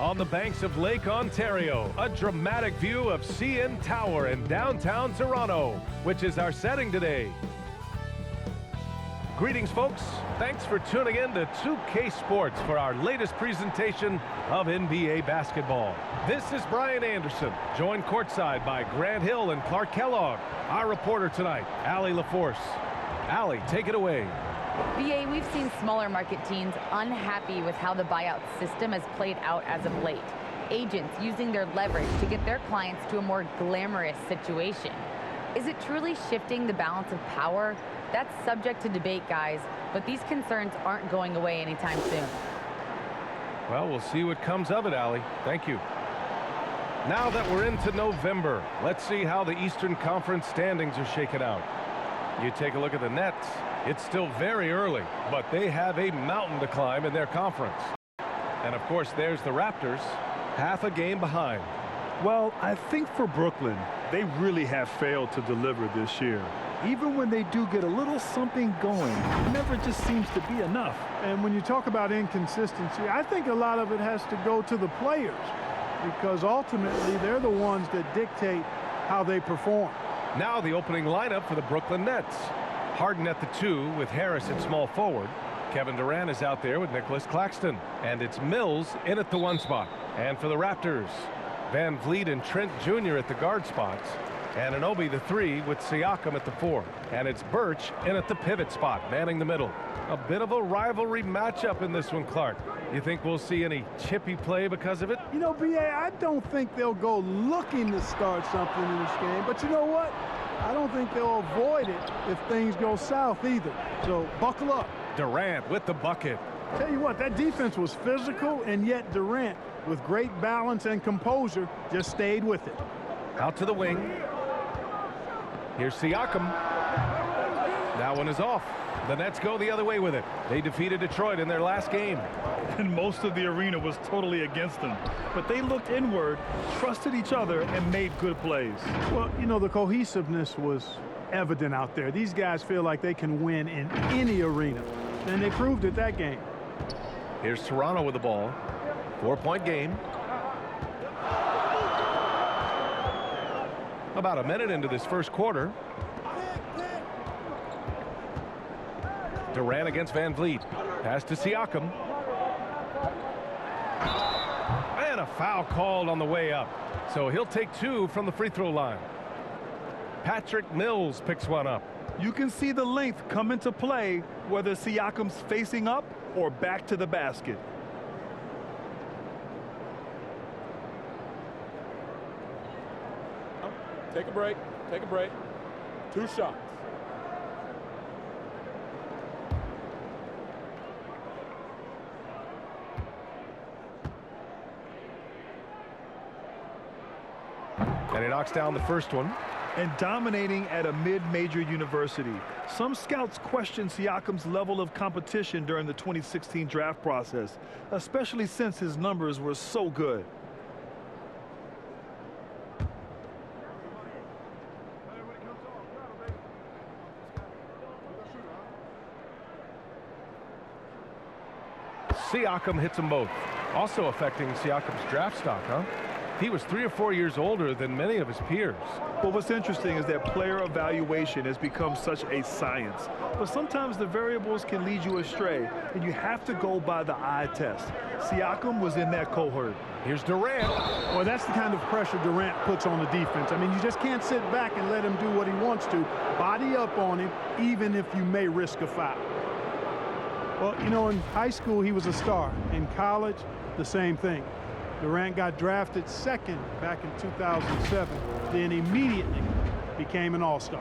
on the banks of Lake Ontario, a dramatic view of CN Tower in downtown Toronto, which is our setting today. Greetings, folks. Thanks for tuning in to 2K Sports for our latest presentation of NBA basketball. This is Brian Anderson, joined courtside by Grant Hill and Clark Kellogg. Our reporter tonight, Allie LaForce. Allie, take it away. BA, we've seen smaller market teams unhappy with how the buyout system has played out as of late. Agents using their leverage to get their clients to a more glamorous situation. Is it truly shifting the balance of power? That's subject to debate, guys, but these concerns aren't going away anytime soon. Well, we'll see what comes of it, Allie. Thank you. Now that we're into November, let's see how the Eastern Conference standings are shaken out. You take a look at the Nets. It's still very early, but they have a mountain to climb in their conference. And, of course, there's the Raptors, half a game behind. Well, I think for Brooklyn, they really have failed to deliver this year. Even when they do get a little something going, it never just seems to be enough. And when you talk about inconsistency, I think a lot of it has to go to the players, because ultimately they're the ones that dictate how they perform. Now the opening lineup for the Brooklyn Nets. Harden at the 2 with Harris at small forward. Kevin Durant is out there with Nicholas Claxton. And it's Mills in at the 1 spot. And for the Raptors, Van Vliet and Trent Jr. at the guard spots. And Anunoby the 3 with Siakam at the 4. And it's Birch in at the pivot spot, manning the middle. A bit of a rivalry matchup in this one, Clark. You think we'll see any chippy play because of it? You know, B.A., I don't think they'll go looking to start something in this game. But you know what? I don't think they'll avoid it if things go south either. So buckle up. Durant with the bucket. Tell you what, that defense was physical, and yet Durant, with great balance and composure, just stayed with it. Out to the wing. Here's Siakam. That one is off. The Nets go the other way with it. They defeated Detroit in their last game. And most of the arena was totally against them. But they looked inward, trusted each other, and made good plays. Well, you know, the cohesiveness was evident out there. These guys feel like they can win in any arena. And they proved it that game. Here's Toronto with the ball. 4-point game. About a minute into this first quarter. Durant against Van Vliet. Pass to Siakam. And a foul called on the way up. So he'll take 2 from the free throw line. Patrick Mills picks one up. You can see the length come into play whether Siakam's facing up or back to the basket. Take a break. Take a break. 2 shots. And he knocks down the first one. And dominating at a mid-major university. Some scouts question Siakam's level of competition during the 2016 draft process, especially since his numbers were so good. Siakam hits them both. Also affecting Siakam's draft stock, huh? He was 3 or 4 years older than many of his peers. Well, what's interesting is that player evaluation has become such a science. But sometimes the variables can lead you astray, and you have to go by the eye test. Siakam was in that cohort. Here's Durant. Well, that's the kind of pressure Durant puts on the defense. I mean, you just can't sit back and let him do what he wants to. Body up on him, even if you may risk a foul. Well, you know, in high school, he was a star. In college, the same thing. Durant got drafted 2nd back in 2007, then immediately became an all-star.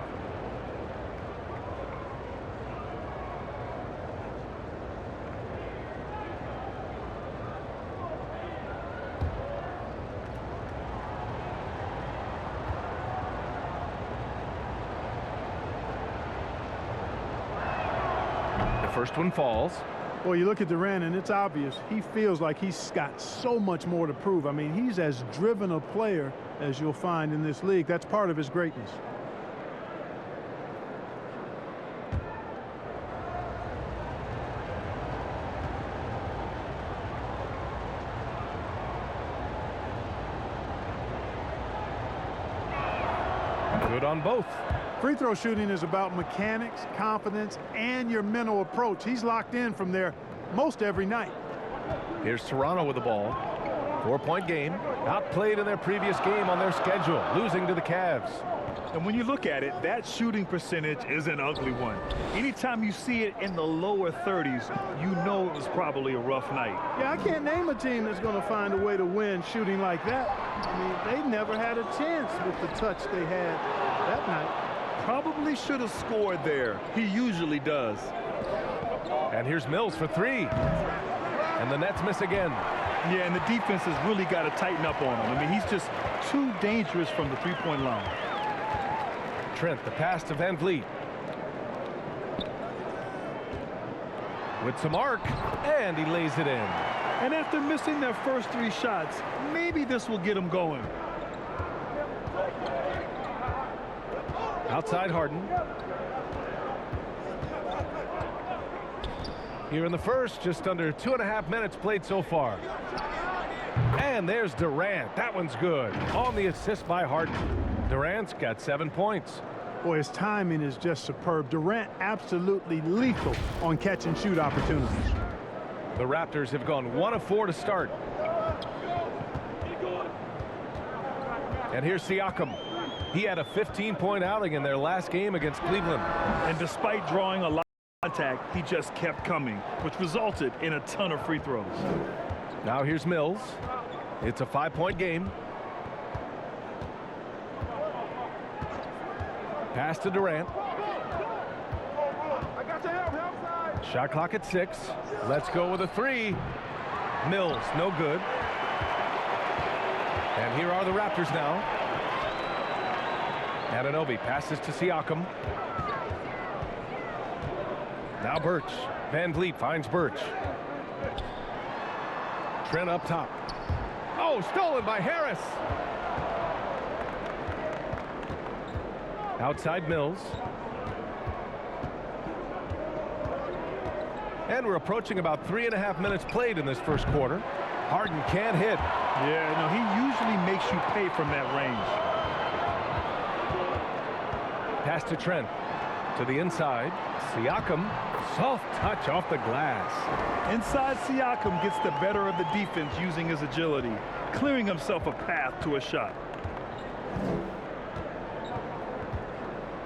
The first one falls. Well, you look at Durant, and it's obvious. He feels like he's got so much more to prove. I mean, he's as driven a player as you'll find in this league. That's part of his greatness. Good on both. Free throw shooting is about mechanics, confidence, and your mental approach. He's locked in from there most every night. Here's Toronto with the ball. 4-point game. Outplayed in their previous game on their schedule, losing to the Cavs. And when you look at it, that shooting percentage is an ugly one. Anytime you see it in the lower 30s, you know it was probably a rough night. Yeah, I can't name a team that's going to find a way to win shooting like that. I mean, they never had a chance with the touch they had that night. Probably should have scored there. He usually does. And here's Mills for three. And the Nets miss again. Yeah, and the defense has really got to tighten up on him. I mean, he's just too dangerous from the three-point line. Trent, the pass to Van Vliet. With some arc, and he lays it in. And after missing their first three shots, maybe this will get him going. Outside Harden. Here in the first, just under 2.5 minutes played so far. And there's Durant. That one's good. On the assist by Harden. Durant's got 7 points. Boy, his timing is just superb. Durant absolutely lethal on catch and shoot opportunities. The Raptors have gone 1 of 4 to start. And here's Siakam. He had a 15-point outing in their last game against Cleveland. And despite drawing a lot of contact, he just kept coming, which resulted in a ton of free throws. Now here's Mills. It's a 5-point game. Pass to Durant. Shot clock at 6. Let's go with a 3. Mills, no good. And here are the Raptors now. Anunoby passes to Siakam. Now Birch. Van Vliet finds Birch. Trent up top. Oh, stolen by Harris. Outside Mills. And we're approaching about 3.5 minutes played in this first quarter. Harden can't hit. Yeah, no, he usually makes you pay from that range. Pass to Trent. To the inside. Siakam. Soft touch off the glass. Inside, Siakam gets the better of the defense using his agility, clearing himself a path to a shot.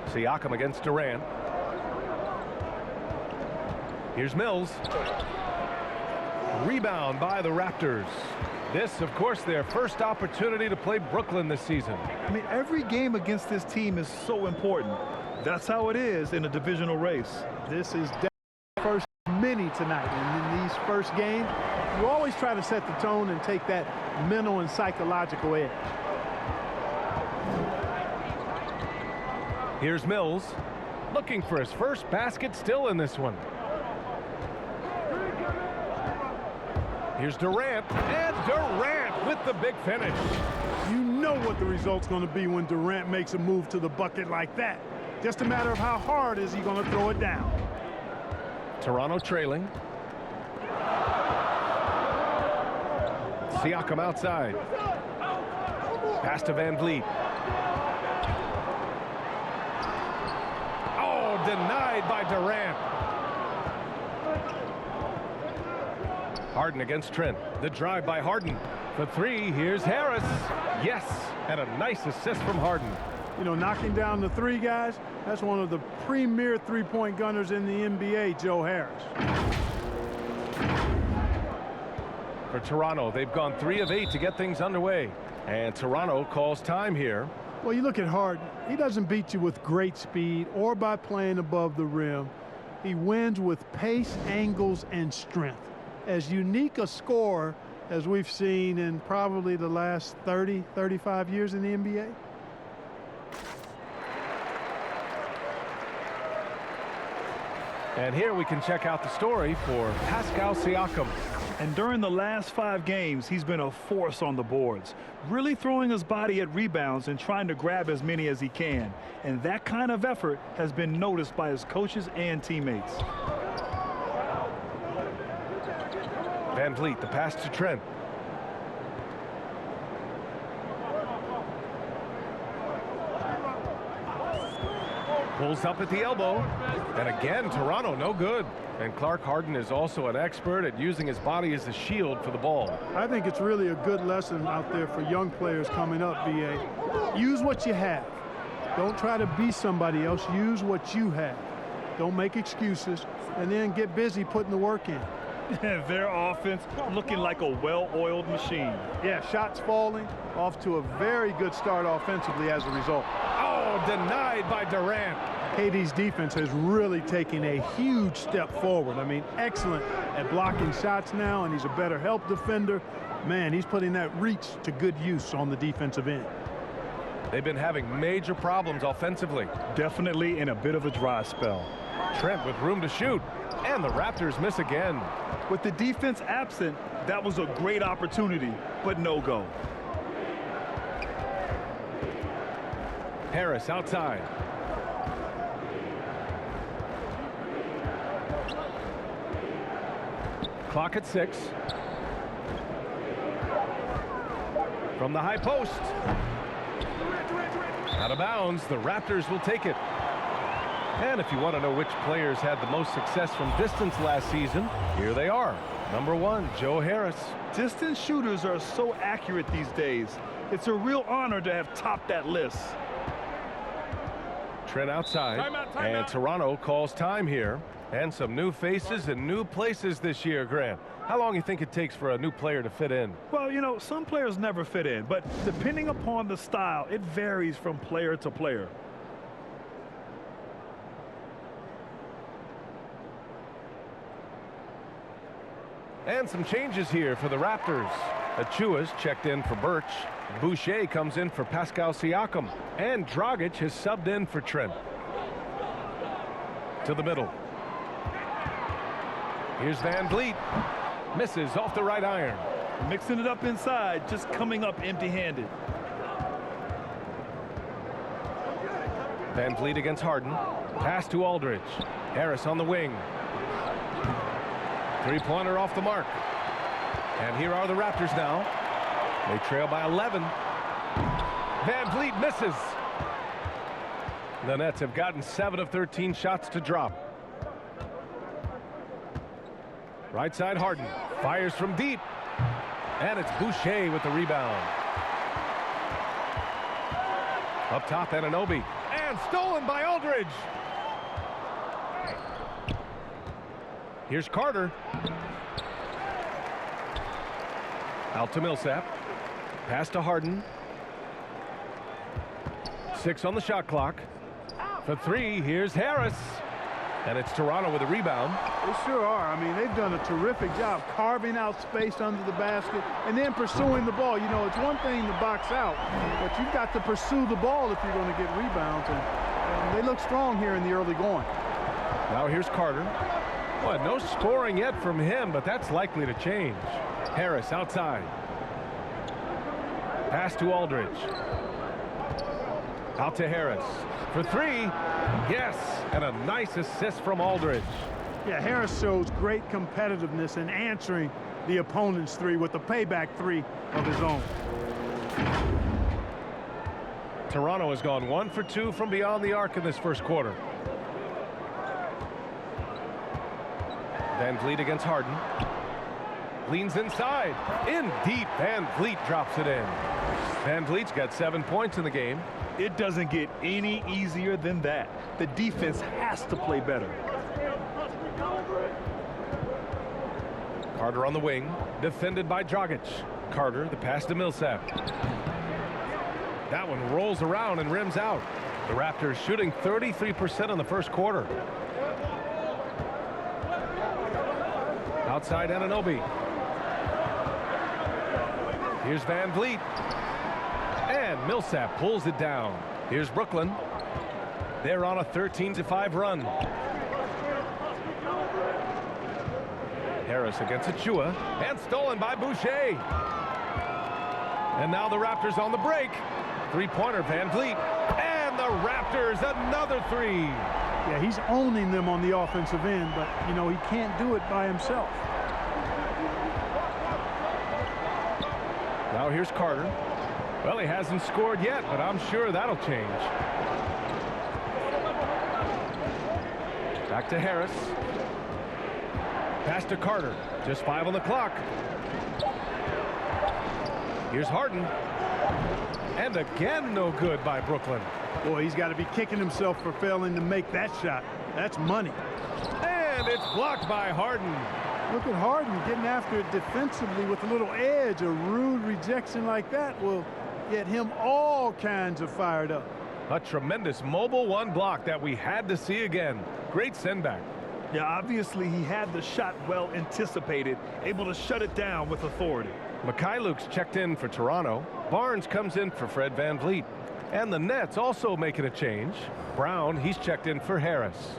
Siakam against Durant. Here's Mills. Rebound by the Raptors. This, of course, their first opportunity to play Brooklyn this season. I mean, every game against this team is so important. That's how it is in a divisional race. This is the first many tonight. And in these first games, you always try to set the tone and take that mental and psychological edge. Here's Mills. Looking for his first basket still in this one. Here's Durant. And Durant with the big finish. You know what the result's going to be when Durant makes a move to the bucket like that. Just a matter of how hard is he going to throw it down. Toronto trailing. Siakam outside. Pass to Van Vliet. Oh, denied by Durant. Harden against Trent. The drive by Harden. For 3, here's Harris. Yes, and a nice assist from Harden. You know, knocking down the 3 guys, that's one of the premier three-point gunners in the NBA, Joe Harris. For Toronto, they've gone 3 of 8 to get things underway. And Toronto calls time here. Well, you look at Harden. He doesn't beat you with great speed or by playing above the rim. He wins with pace, angles, and strength. As unique a scorer as we've seen in probably the last 30, 35 years in the NBA. And here we can check out the story for Pascal Ciaco. And during the last 5 games, he's been a force on the boards, really throwing his body at rebounds and trying to grab as many as he can. And that kind of effort has been noticed by his coaches and teammates. Van Vliet, the pass to Trent. Pulls up at the elbow. And again, Toronto, no good. And Clark Harden is also an expert at using his body as a shield for the ball. I think it's really a good lesson out there for young players coming up, BA. Use what you have. Don't try to be somebody else. Use what you have. Don't make excuses. And then get busy putting the work in. Their offense looking like a well-oiled machine. Yeah, shots falling, off to a very good start offensively as a result. Oh, denied by Durant. KD's defense has really taken a huge step forward. I mean, excellent at blocking shots now, and he's a better help defender. Man, he's putting that reach to good use on the defensive end. They've been having major problems offensively. Definitely in a bit of a dry spell. Trent with room to shoot, and the Raptors miss again. With the defense absent, that was a great opportunity, but no go. Harris outside. Clock at 6. From the high post. Out of bounds, the Raptors will take it. And if you want to know which players had the most success from distance last season, here they are. Number 1, Joe Harris. Distance shooters are so accurate these days. It's a real honor to have topped that list. Trent outside. Timeout. And Toronto calls time here. And some new faces and new places this year, Grant. How long do you think it takes for a new player to fit in? Well, you know, some players never fit in, but depending upon the style, it varies from player to player. And some changes here for the Raptors. Achua's checked in for Birch. Boucher comes in for Pascal Ciaco. And Dragic has subbed in for Trent. To the middle. Here's Van Vliet. Misses off the right iron. Mixing it up inside, just coming up empty-handed. Van Vliet against Harden. Pass to Aldridge. Harris on the wing. Three-pointer off the mark. And here are the Raptors now. They trail by 11. Van Vliet misses. The Nets have gotten 7 of 13 shots to drop. Right side Harden. Fires from deep. And it's Boucher with the rebound. Up top, Anunoby. And stolen by Aldridge. Here's Carter. Out to Millsap. Pass to Harden. 6 on the shot clock. For 3, here's Harris. And it's Toronto with a rebound. They sure are. I mean, they've done a terrific job carving out space under the basket and then pursuing the ball. You know, it's one thing to box out, but you've got to pursue the ball if you're going to get rebounds. And they look strong here in the early going. Now here's Carter. Well, no scoring yet from him, but that's likely to change. Harris outside. Pass to Aldridge. Out to Harris. For 3. Yes, and a nice assist from Aldridge. Yeah, Harris shows great competitiveness in answering the opponent's 3 with the payback 3 of his own. Toronto has gone 1 for 2 from beyond the arc in this first quarter. Van Vliet against Harden. Leans inside. In deep. Van Vliet drops it in. Van Vliet's got 7 points in the game. It doesn't get any easier than that. The defense has to play better. Carter on the wing. Defended by Dragic. Carter, the pass to Millsap. That one rolls around and rims out. The Raptors shooting 33% in the first quarter. Outside Anunoby. Here's Van Vliet. And Millsap pulls it down. Here's Brooklyn. They're on a 13-5 run. Harris against Achua. And stolen by Boucher. And now the Raptors on the break. Three-pointer Van Vliet. And the Raptors another 3. Yeah, he's owning them on the offensive end, but, you know, he can't do it by himself. Now here's Carter. Well, he hasn't scored yet, but I'm sure that'll change. Back to Harris. Pass to Carter. Just 5 on the clock. Here's Harden. And again, no good by Brooklyn. Boy, he's got to be kicking himself for failing to make that shot. That's money. And it's blocked by Harden. Look at Harden getting after it defensively with a little edge. A rude rejection like that will get him all kinds of fired up. A tremendous mobile one block that we had to see again. Great send back. Yeah, obviously he had the shot well anticipated, able to shut it down with authority. Mikhailuk's checked in for Toronto. Barnes comes in for Fred VanVleet. And the Nets also making a change. Brown, he's checked in for Harris.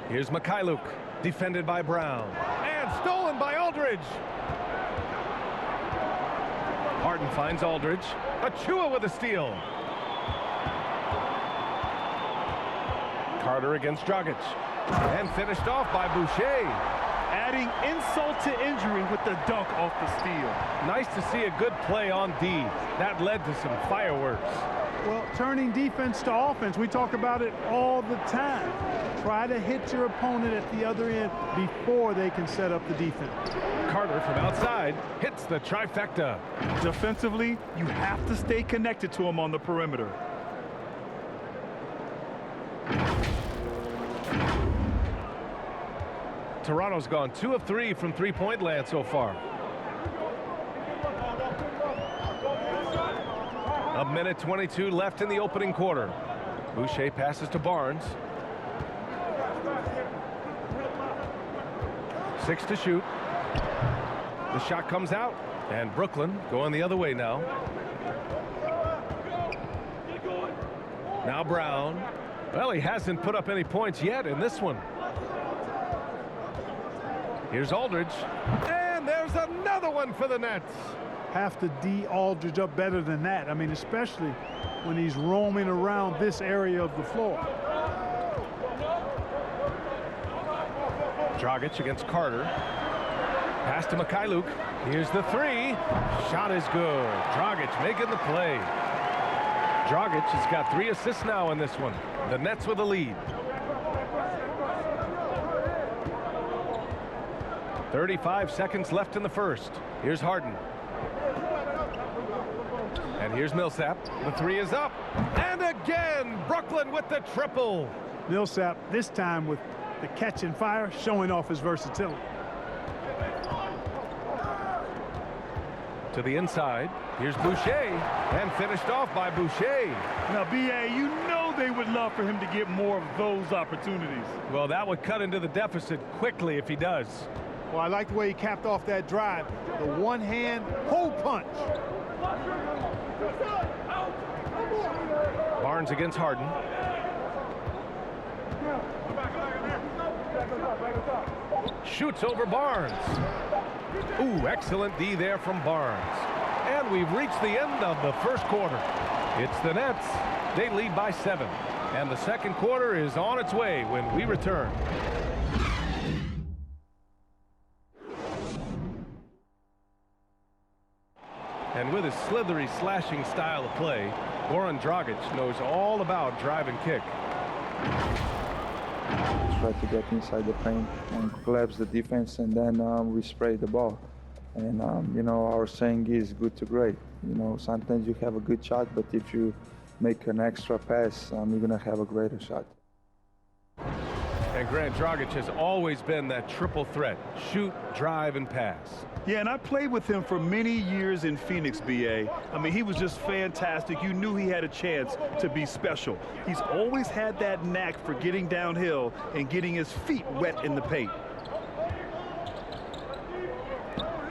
Here's Mikhailuk, defended by Brown. And stolen by Aldridge. Harden finds Aldridge. Achua with a steal. Carter against Dragic. And finished off by Boucher. Adding insult to injury with the dunk off the steal. Nice to see a good play on D. That led to some fireworks. Well, turning defense to offense, we talk about it all the time. Try to hit your opponent at the other end before they can set up the defense. Carter from outside hits the trifecta. Defensively, you have to stay connected to him on the perimeter. Toronto's gone 2 of 3 from three-point land so far. A minute 22 left in the opening quarter. Boucher passes to Barnes. 6 to shoot. The shot comes out, and Brooklyn going the other way now. Now Brown. Well, he hasn't put up any points yet in this one. Here's Aldridge. And there's another one for the Nets. Have to D Aldridge up better than that. I mean, especially when he's roaming around this area of the floor. Dragic against Carter. Pass to Mikhailuk. Here's the 3. Shot is good. Dragic making the play. Dragic has got 3 assists now in this one. The Nets with a lead. 35 seconds left in the first. Here's Harden. And here's Millsap. The 3 is up. And again, Brooklyn with the triple. Millsap, this time with the catch and fire, showing off his versatility. To the inside. Here's Boucher. And finished off by Boucher. Now, B.A., you know they would love for him to get more of those opportunities. Well, that would cut into the deficit quickly if he does. Well, I like the way he capped off that drive. The one-hand hole punch. Barnes against Harden. Shoots over Barnes. Ooh, excellent D there from Barnes. And we've reached the end of the first quarter. It's the Nets. They lead by 7. And the second quarter is on its way when we return. And with his slithery, slashing style of play, Goran Dragic knows all about drive and kick. Try to get inside the paint and collapse the defense, and then we spray the ball. And, you know, our saying is good to great. You know, sometimes you have a good shot, but if you make an extra pass, you're going to have a greater shot. And Grant Dragic has always been that triple threat: shoot, drive, and pass. Yeah, and I played with him for many years in Phoenix, B.A. I mean, he was just fantastic. You knew he had a chance to be special. He's always had that knack for getting downhill and getting his feet wet in the paint.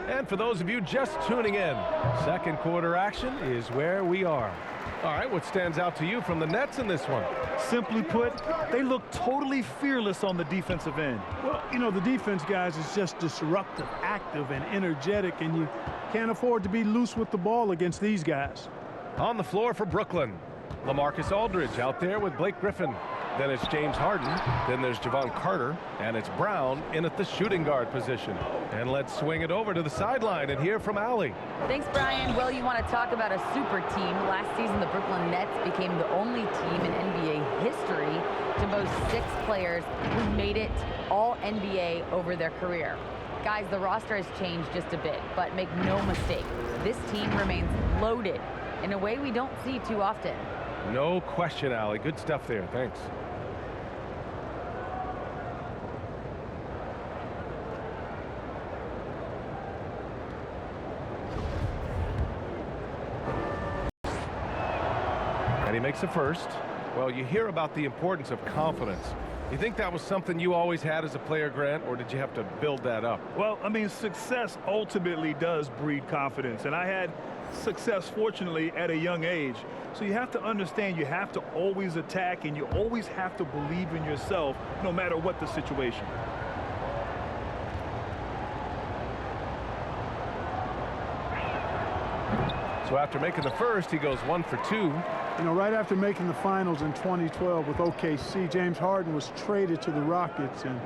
And for those of you just tuning in, second quarter action is where we are. All right, what stands out to you from the Nets in this one? Simply put, they look totally fearless on the defensive end. Well, you know, the defense, guys, is just disruptive, active, and energetic, and you can't afford to be loose with the ball against these guys. On the floor for Brooklyn, LaMarcus Aldridge out there with Blake Griffin. Then it's James Harden. Then there's Javon Carter. And it's Brown in at the shooting guard position. And let's swing it over to the sideline and hear from Allie. Thanks, Brian. Well, you want to talk about a super team. Last season, the Brooklyn Nets became the only team in NBA history to boast 6 players who made it all NBA over their career. Guys, the roster has changed just a bit, but make no mistake, this team remains loaded in a way we don't see too often. No question, Allie. Good stuff there. Thanks. And he makes the first. Well, you hear about the importance of confidence. You think that was something you always had as a player, Grant, or did you have to build that up? Well, I mean, success ultimately does breed confidence. And I had success, fortunately, at a young age. So you have to understand you have to always attack and you always have to believe in yourself no matter what the situation. So after making the first, he goes 1 for 2. You know, right after making the finals in 2012 with OKC, James Harden was traded to the Rockets and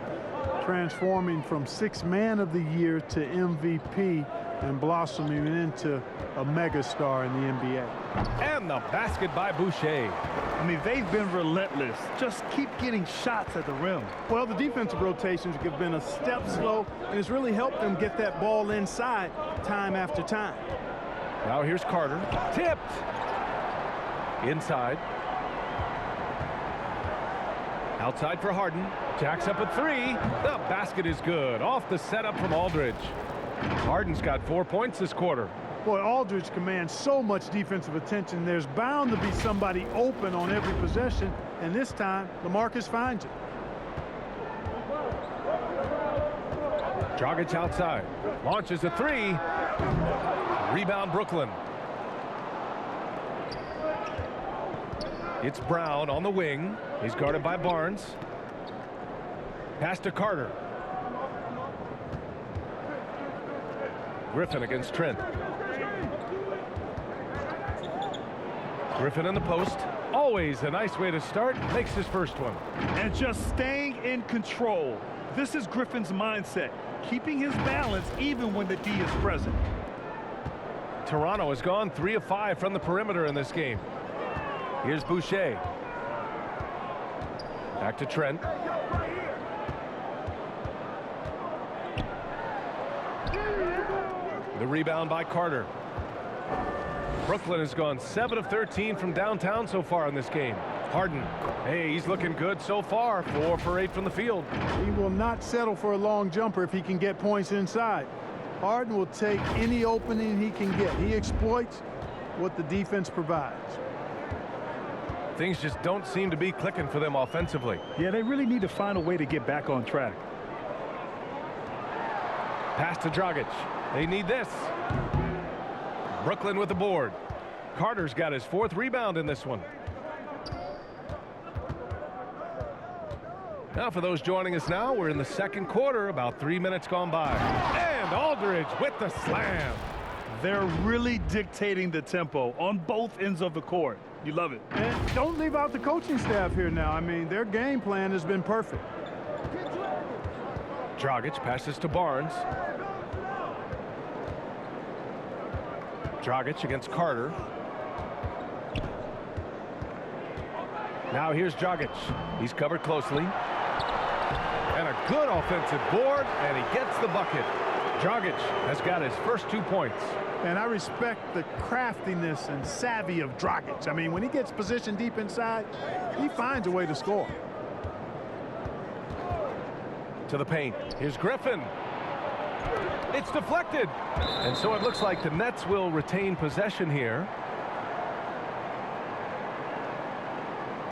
transforming from 6th Man of the Year to MVP and blossoming into a megastar in the NBA. And the basket by Boucher. I mean, they've been relentless. Just keep getting shots at the rim. Well, the defensive rotations have been a step slow, and it's really helped them get that ball inside time after time. Now here's Carter. Tipped. Inside. Outside for Harden. Jacks up a 3. The basket is good. Off the setup from Aldridge. Harden's got 4 points this quarter. Boy, Aldridge commands so much defensive attention. There's bound to be somebody open on every possession, and this time, LaMarcus finds it. Dragic outside. Launches a 3. Rebound Brooklyn. It's Brown on the wing. He's guarded by Barnes. Pass to Carter. Griffin against Trent. Griffin in the post. Always a nice way to start. Makes his first one. And just staying in control. This is Griffin's mindset. Keeping his balance even when the D is present. Toronto has gone 3 of 5 from the perimeter in this game. Here's Boucher. Back to Trent. The rebound by Carter. Brooklyn has gone 7 of 13 from downtown so far in this game. Harden. Hey, he's looking good so far. 4 for 8 from the field. He will not settle for a long jumper if he can get points inside. Harden will take any opening he can get. He exploits what the defense provides. Things just don't seem to be clicking for them offensively. Yeah, they really need to find a way to get back on track. Pass to Dragic. They need this. Brooklyn with the board. Carter's got his 4th rebound in this one. Now for those joining us now, we're in the second quarter, about 3 minutes gone by. And Aldridge with the slam. They're really dictating the tempo on both ends of the court. You love it. And don't leave out the coaching staff here now. I mean, their game plan has been perfect. Dragic passes to Barnes. Dragic against Carter. Now here's Dragic. He's covered closely. And a good offensive board, and he gets the bucket. Dragic has got his first 2 points. And I respect the craftiness and savvy of Dragic. I mean, when he gets positioned deep inside, he finds a way to score. To the paint. Here's Griffin. It's deflected. And so it looks like the Nets will retain possession here.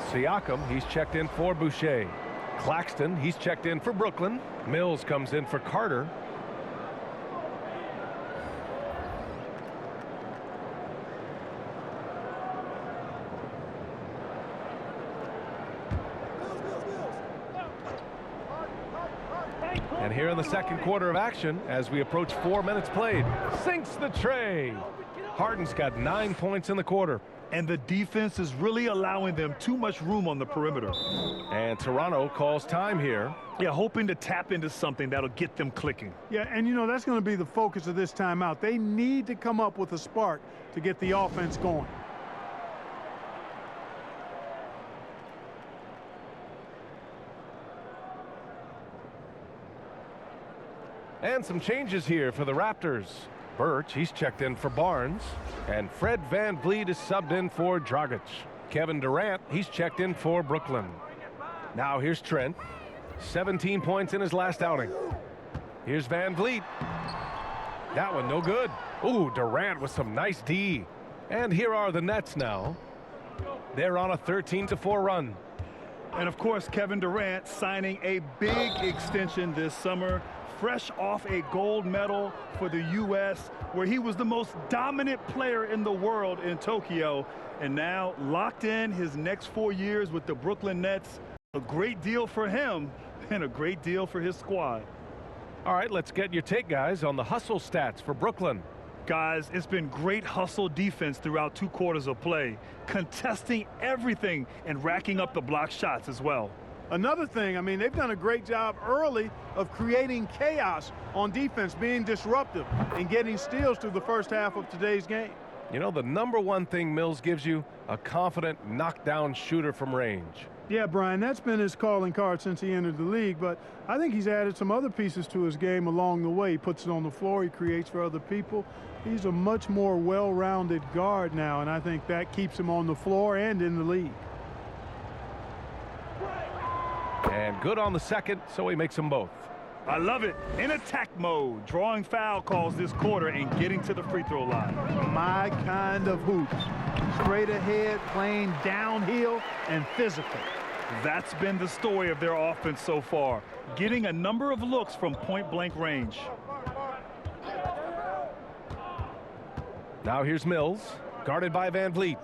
Siakam, he's checked in for Boucher. Claxton, he's checked in for Brooklyn. Mills comes in for Carter. And here in the second quarter of action, as we approach 4 minutes played, sinks the tray. Harden's got 9 points in the quarter. And the defense is really allowing them too much room on the perimeter. And Toronto calls time here. Yeah, hoping to tap into something that'll get them clicking. Yeah, and you know, that's going to be the focus of this timeout. They need to come up with a spark to get the offense going. And some changes here for the Raptors. Birch, he's checked in for Barnes. And Fred VanVleet is subbed in for Dragic. Kevin Durant, he's checked in for Brooklyn. Now here's Trent. 17 points in his last outing. Here's VanVleet. That one no good. Ooh, Durant with some nice D. And here are the Nets now. They're on a 13-4 run. And of course, Kevin Durant signing a big extension this summer, fresh off a gold medal for the U.S., where he was the most dominant player in the world in Tokyo, and now locked in his next 4 years with the Brooklyn Nets. A great deal for him and a great deal for his squad. All right, let's get your take, guys, on the hustle stats for Brooklyn. Guys, it's been great hustle defense throughout 2 quarters of play, contesting everything and racking up the block shots as well. Another thing, I mean, they've done a great job early of creating chaos on defense, being disruptive and getting steals through the first half of today's game. You know, the number one thing Mills gives you, a confident knockdown shooter from range. Yeah, Brian, that's been his calling card since he entered the league, but I think he's added some other pieces to his game along the way. He puts it on the floor, he creates for other people. He's a much more well-rounded guard now, and I think that keeps him on the floor and in the league. And good on the second, so he makes them both. I love it. In attack mode, drawing foul calls this quarter and getting to the free throw line. My kind of hoops. Straight ahead, playing downhill, and physical. That's been the story of their offense so far, getting a number of looks from point-blank range. Now here's Mills, guarded by VanVleet.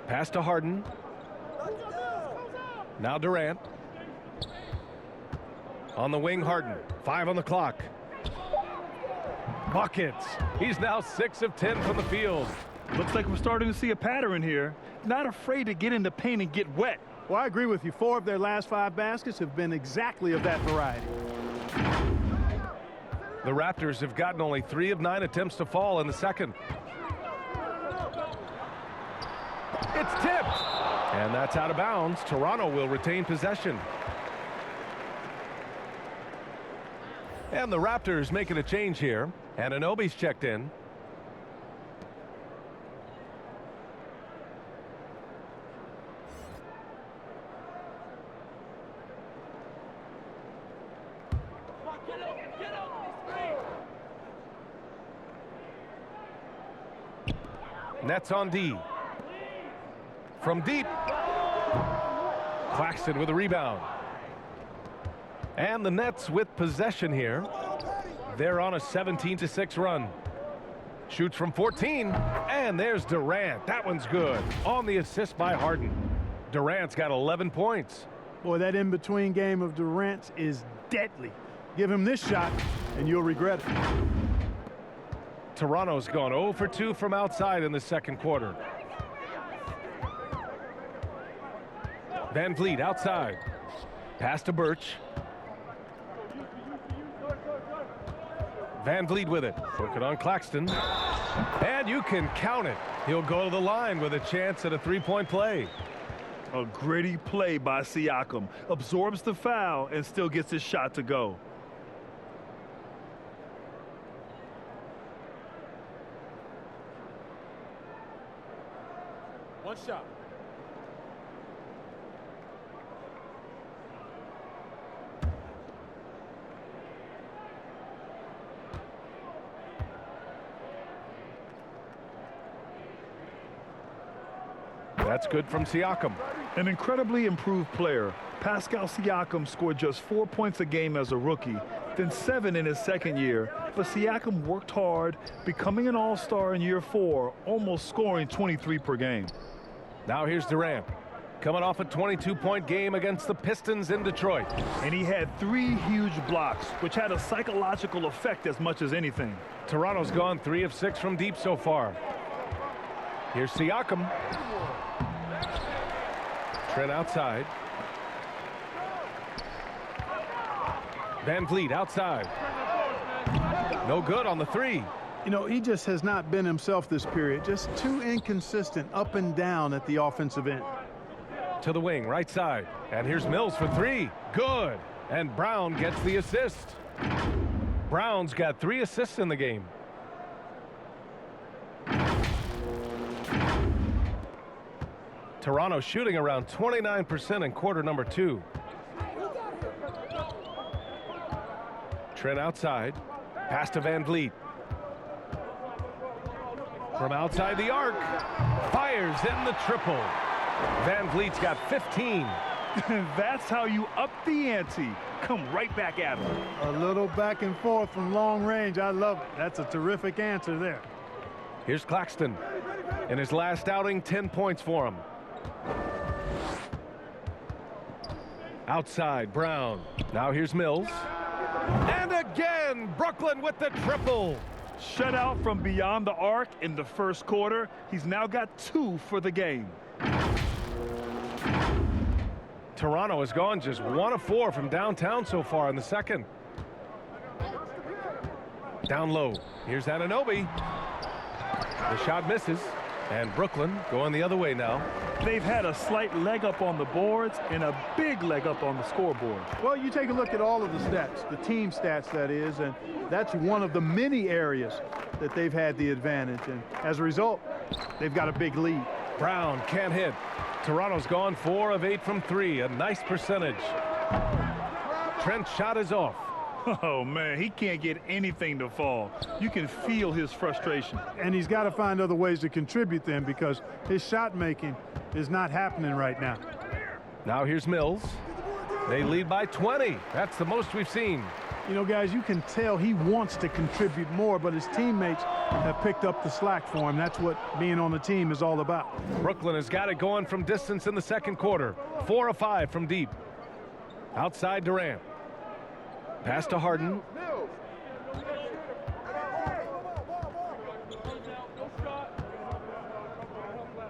Pass to Harden. Now Durant. On the wing, Harden. 5 on the clock. Buckets. He's now 6 of 10 from the field. Looks like we're starting to see a pattern here. Not afraid to get in the paint and get wet. Well, I agree with you. 4 of their last 5 baskets have been exactly of that variety. The Raptors have gotten only 3 of 9 attempts to fall in the second. It's tipped. And that's out of bounds. Toronto will retain possession. And the Raptors making a change here. Anunoby's checked in. Nets on D. From deep. Claxton with a rebound. And the Nets with possession here. They're on a 17-6 run. Shoots from 14. And there's Durant. That one's good. On the assist by Harden. Durant's got 11 points. Boy, that in-between game of Durant's is deadly. Give him this shot, and you'll regret it. Toronto's gone 0 for 2 from outside in the second quarter. VanVleet outside. Pass to Birch. VanVleet with it. Working on Claxton. And you can count it. He'll go to the line with a chance at a 3-point play. A gritty play by Ciaco. Absorbs the foul and still gets his shot to go. One shot. That's good from Siakam. An incredibly improved player. Pascal Ciaco scored just 4 points a game as a rookie, then 7 in his second year. But Siakam worked hard, becoming an all-star in year 4, almost scoring 23 per game. Now here's Durant. Coming off a 22-point game against the Pistons in Detroit. And he had 3 huge blocks, which had a psychological effect as much as anything. Toronto's gone 3 of 6 from deep so far. Here's Siakam. Trent outside. Van Vliet outside. No good on the three. You know, he just has not been himself this period. Just too inconsistent up and down at the offensive end. To the wing, right side. And here's Mills for three. Good. And Brown gets the assist. Brown's got 3 assists in the game. Toronto shooting around 29% in quarter number 2. Trent outside. Pass to Van Vliet. From outside the arc. Fires in the triple. Van Vliet's got 15. That's how you up the ante. Come right back at him. A little back and forth from long range. I love it. That's a terrific answer there. Here's Claxton. In his last outing, 10 points for him. Outside, Brown. Now here's Mills. And again, Brooklyn with the triple. Shut out from beyond the arc in the first quarter. He's now got 2 for the game. Toronto has gone just 1 of 4 from downtown so far in the second. Down low. Here's Anunoby. The shot misses. And Brooklyn going the other way now. They've had a slight leg up on the boards and a big leg up on the scoreboard. Well, you take a look at all of the stats, the team stats that is, and that's one of the many areas that they've had the advantage. And as a result, they've got a big lead. Brown can't hit. Toronto's gone 4 of 8 from 3. A nice percentage. Trent's shot is off. Oh, man, he can't get anything to fall. You can feel his frustration. And he's got to find other ways to contribute then, because his shot making is not happening right now. Now here's Mills. They lead by 20. That's the most we've seen. You know, guys, you can tell he wants to contribute more, but his teammates have picked up the slack for him. That's what being on the team is all about. Brooklyn has got it going from distance in the second quarter. 4 of 5 from deep. Outside Durant. Pass to Harden.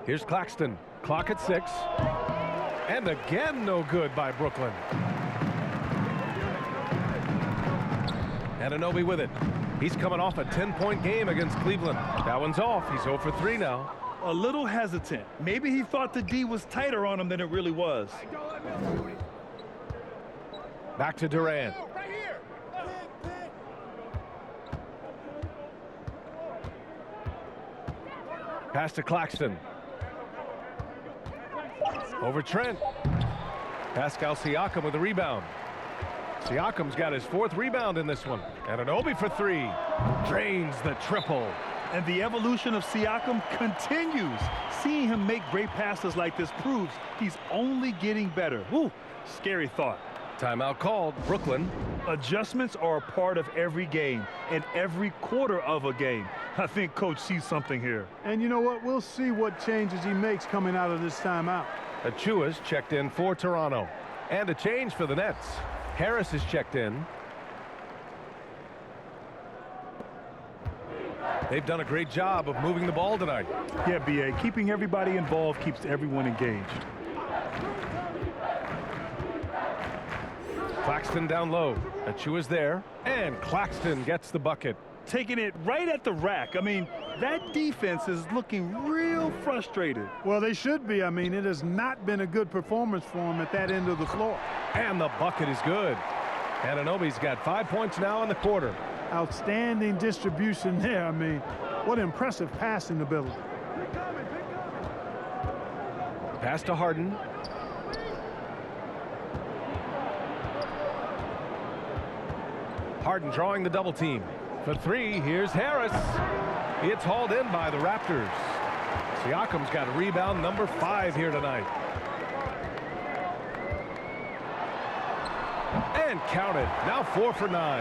Here's Claxton. Clock at 6. And again, no good by Brooklyn. Anunoby with it. He's coming off a 10-point game against Cleveland. That one's off. He's 0 for 3 now. A little hesitant. Maybe he thought the D was tighter on him than it really was. Back to Durant. Pass to Claxton. Over Trent. Pascal Ciaco with the rebound. Siakam's got his 4th rebound in this one. Anunoby for 3. Drains the triple. And the evolution of Siakam continues. Seeing him make great passes like this proves he's only getting better. Woo, scary thought. Timeout called. Brooklyn. Adjustments are a part of every game and every quarter of a game. I think Coach sees something here. And you know what? We'll see what changes he makes coming out of this timeout. Achua's checked in for Toronto. And a change for the Nets. Harris is checked in. They've done a great job of moving the ball tonight. Yeah, B.A. Keeping everybody involved keeps everyone engaged. Claxton down low. Achua's there. And Claxton gets the bucket. Taking it right at the rack. I mean, that defense is looking real frustrated. Well, they should be. I mean, it has not been a good performance for them at that end of the floor. And the bucket is good. Anunoby's got 5 points now in the quarter. Outstanding distribution there. I mean, what impressive passing ability. Pass to Harden. Harden drawing the double team. For 3, here's Harris. It's hauled in by the Raptors. Siakam's got a rebound number 5 here tonight. And counted. Now 4 for 9.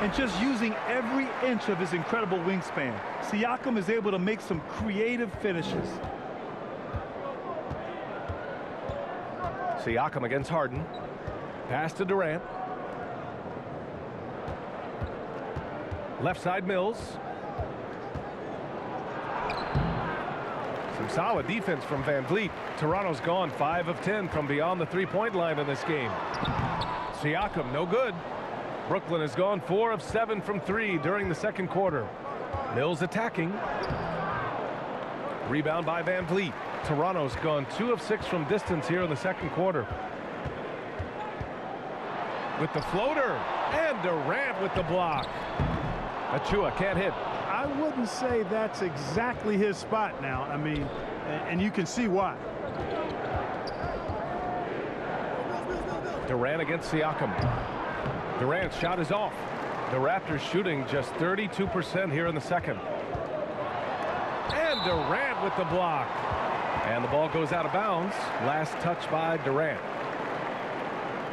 And just using every inch of his incredible wingspan, Siakam is able to make some creative finishes. Siakam against Harden. Pass to Durant. Left side Mills. Some solid defense from Van Vliet. Toronto's gone 5 of 10 from beyond the three-point line in this game. Siakam, no good. Brooklyn has gone 4 of 7 from 3 during the second quarter. Mills attacking. Rebound by Van Vliet. Toronto's gone 2 of 6 from distance here in the second quarter. With the floater, and Durant with the block. Achua can't hit. I wouldn't say that's exactly his spot now. I mean, and you can see why. Durant against Siakam. Durant's shot is off. The Raptors shooting just 32% here in the second. And Durant with the block. And the ball goes out of bounds. Last touch by Durant.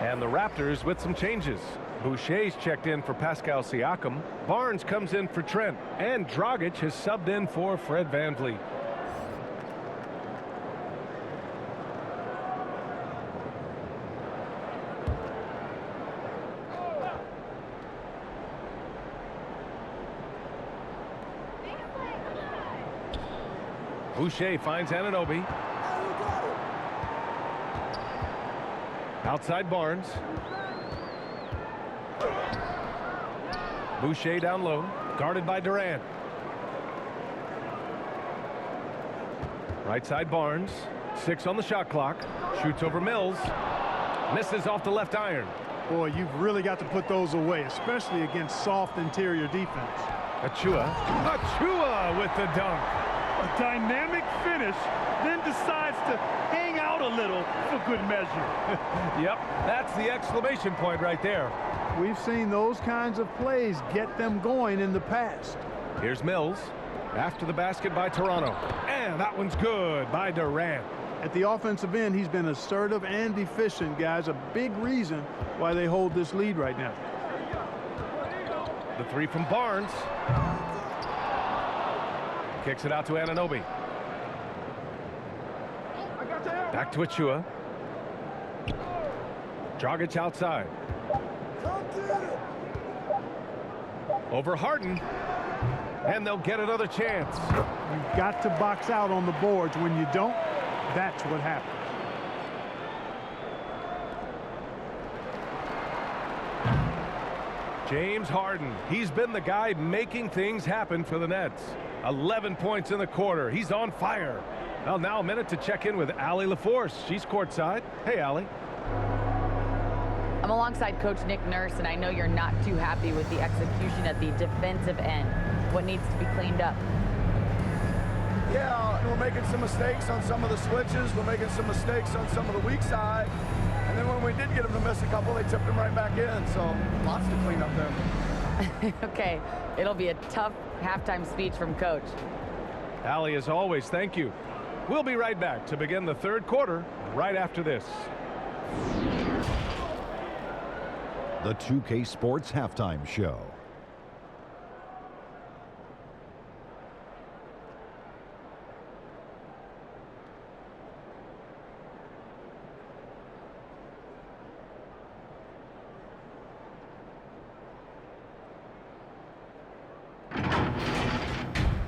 And the Raptors with some changes. Boucher's checked in for Pascal Ciaco. Barnes comes in for Trent. And Dragic has subbed in for Fred VanVleet. Boucher finds Anunoby. Outside Barnes. Boucher down low, guarded by Durant. Right side Barnes. 6 on the shot clock. Shoots over Mills. Misses off the left iron. Boy, you've really got to put those away, especially against soft interior defense. Achua. Achua with the dunk. A dynamic finish, then decides to hang out a little for good measure. Yep, that's the exclamation point right there. We've seen those kinds of plays get them going in the past. Here's Mills. After the basket by Toronto. And that one's good by Durant. At the offensive end, he's been assertive and efficient, guys. A big reason why they hold this lead right now. The 3 from Barnes. Kicks it out to Anunoby. Back to Achua. Dragic outside. Over Harden. And they'll get another chance. You've got to box out on the boards. When you don't, that's what happens. James Harden. He's been the guy making things happen for the Nets. 11 points in the quarter. He's on fire. Well, now a minute to check in with Allie LaForce. She's courtside. Hey, Allie. I'm alongside Coach Nick Nurse, and I know you're not too happy with the execution at the defensive end. What needs to be cleaned up? Yeah, we're making some mistakes on some of the switches. We're making some mistakes on some of the weak side. And then when we did get them to miss a couple, they tipped them right back in. So lots to clean up there. Okay, it'll be a tough halftime speech from Coach. Allie, as always, thank you. We'll be right back to begin the third quarter right after this. The 2K Sports Halftime Show.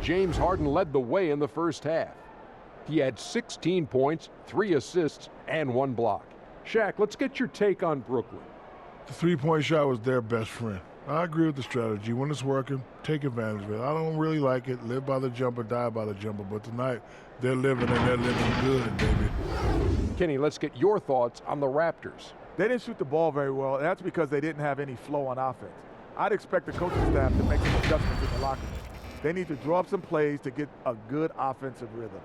James Harden led the way in the first half. He had 16 points, 3 assists, and 1 block. Shaq, let's get your take on Brooklyn. The three-point shot was their best friend. I agree with the strategy. When it's working, take advantage of it. I don't really like it. Live by the jumper, die by the jumper. But tonight, they're living, and they're living good, baby. Kenny, let's get your thoughts on the Raptors. They didn't shoot the ball very well, and that's because they didn't have any flow on offense. I'd expect the coaching staff to make some adjustments in the locker room. They need to draw up some plays to get a good offensive rhythm.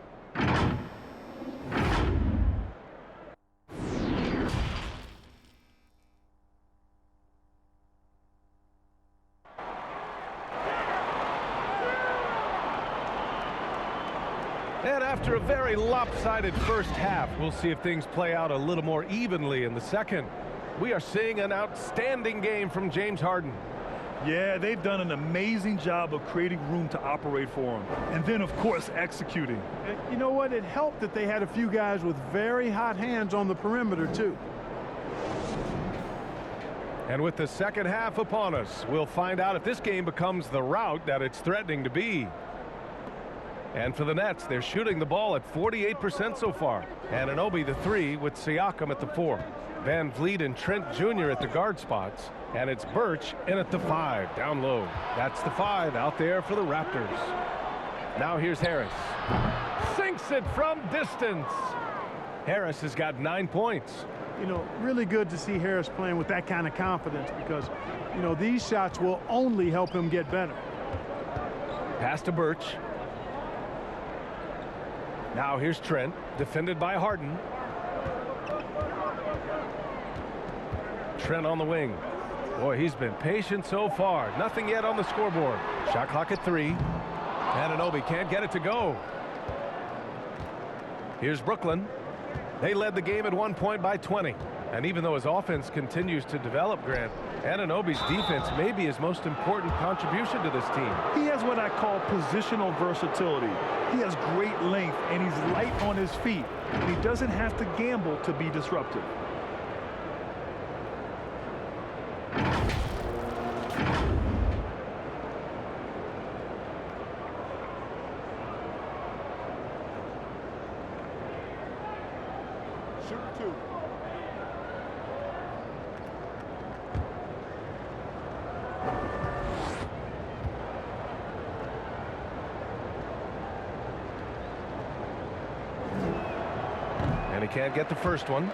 And after a very lopsided first half, we'll see if things play out a little more evenly in the second. We are seeing an outstanding game from James Harden. Yeah, they've done an amazing job of creating room to operate for him. And then, of course, executing. You know what? It helped that they had a few guys with very hot hands on the perimeter, too. And with the second half upon us, we'll find out if this game becomes the rout that it's threatening to be. And for the Nets, they're shooting the ball at 48% so far. Anunoby the 3 with Siakam at the 4. Van Vliet and Trent Jr. at the guard spots. And it's Birch in at the 5, down low. That's the 5 out there for the Raptors. Now here's Harris. Sinks it from distance. Harris has got 9 points. You know, really good to see Harris playing with that kind of confidence because, you know, these shots will only help him get better. Pass to Birch. Now here's Trent, defended by Harden. Trent on the wing. Boy, he's been patient so far. Nothing yet on the scoreboard. Shot clock at 3. Anunoby can't get it to go. Here's Brooklyn. They led the game at one point by 20. And even though his offense continues to develop, Grant, Anunoby's defense may be his most important contribution to this team. He has what I call positional versatility. He has great length, and he's light on his feet. And he doesn't have to gamble to be disruptive. Shoot 2. And he can't get the first one.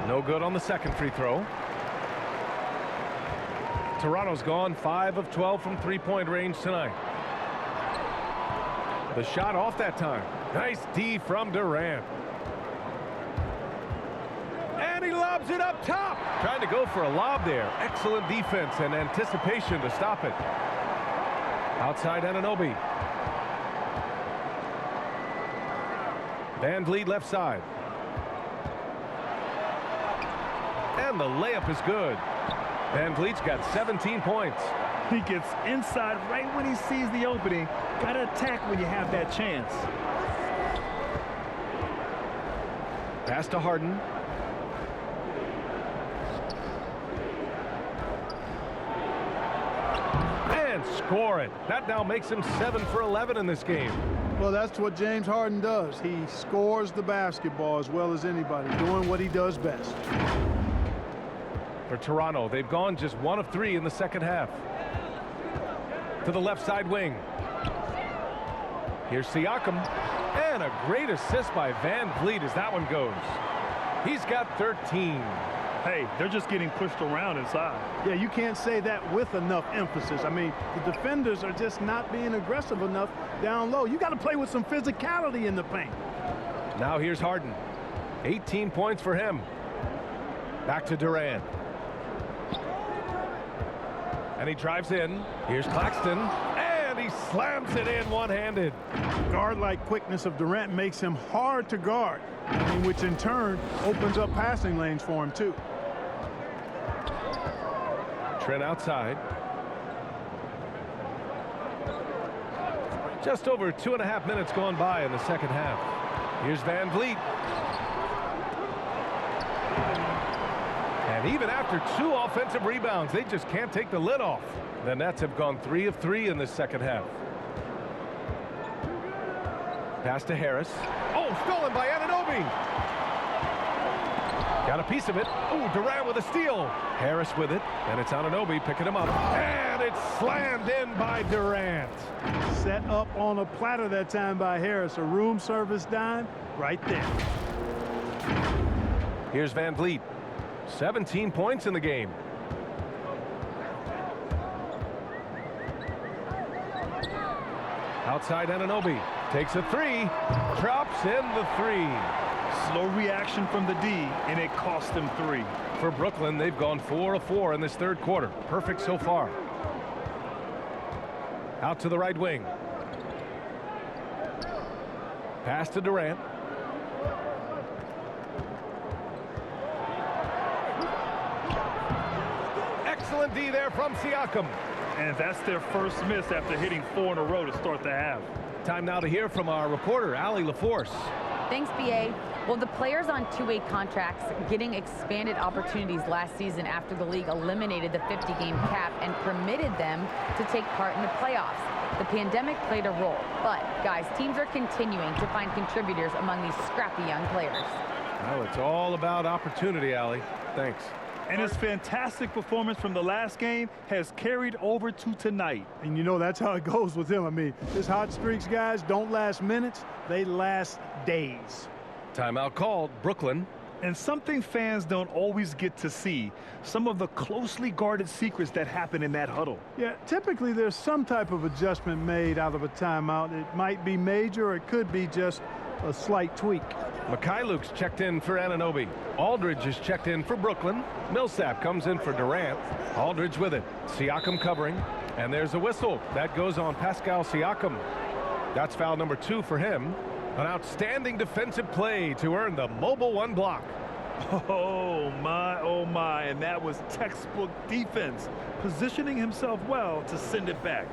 No good on the second free throw. Toronto's gone 5 of 12 from three-point range tonight. The shot off that time. Nice D from Durant. And he lobs it up top. Trying to go for a lob there. Excellent defense and anticipation to stop it. Outside Anunoby. Van Vliet left side. And the layup is good. Van Vliet's got 17 points. He gets inside right when he sees the opening. Got to attack when you have that chance. Pass to Harden. And score it. That now makes him 7 for 11 in this game. Well, that's what James Harden does. He scores the basketball as well as anybody, doing what he does best. For Toronto, they've gone just 1 of 3 in the second half. To the left side wing. Here's Siakam. And a great assist by Van Vliet as that one goes. He's got 13. Hey, they're just getting pushed around inside. Yeah, you can't say that with enough emphasis. I mean, the defenders are just not being aggressive enough down low. You got to play with some physicality in the paint. Now here's Harden. 18 points for him. Back to Durant. And he drives in. Here's Claxton. And he slams it in one-handed. Guard-like quickness of Durant makes him hard to guard, which in turn opens up passing lanes for him too. Trent outside. Just over 2.5 minutes gone by in the second half. Here's Van Vliet. And even after 2 offensive rebounds, they just can't take the lid off. The Nets have gone 3 of 3 in this second half. Pass to Harris. Oh, stolen by Anunoby. Got a piece of it. Oh, Durant with a steal. Harris with it, and it's Anunoby picking him up. And it's slammed in by Durant. Set up on a platter that time by Harris. A room service dime right there. Here's Van Vliet. 17 points in the game. Outside Anunoby. Takes a 3. Drops in the 3. Slow reaction from the D, and it cost them 3. For Brooklyn, they've gone 4 of 4 in this third quarter. Perfect so far. Out to the right wing. Pass to Durant. Excellent D there from Ciaco. And that's their first miss after hitting 4 in a row to start the half. Time now to hear from our reporter, Allie LaForce. Thanks, BA. Well, the players on two-way contracts getting expanded opportunities last season after the league eliminated the 50-game cap and permitted them to take part in the playoffs. The pandemic played a role, but, guys, teams are continuing to find contributors among these scrappy young players. Well, it's all about opportunity, Allie. Thanks. And his fantastic performance from the last game has carried over to tonight. And you know, that's how it goes with him. I mean, his hot streaks, guys, don't last minutes. They last days. Timeout called, Brooklyn. And something fans don't always get to see, some of the closely guarded secrets that happen in that huddle. Yeah, typically there's some type of adjustment made out of a timeout. It might be major, or it could be just a slight tweak. Luke's checked in for Anunoby. Aldridge is checked in for Brooklyn. Millsap comes in for Durant. Aldridge with it. Siakam covering. And there's a whistle. That goes on Pascal Ciaco. That's foul number 2 for him. An outstanding defensive play to earn the mobile 1 block. Oh my, and that was textbook defense, positioning himself well to send it back.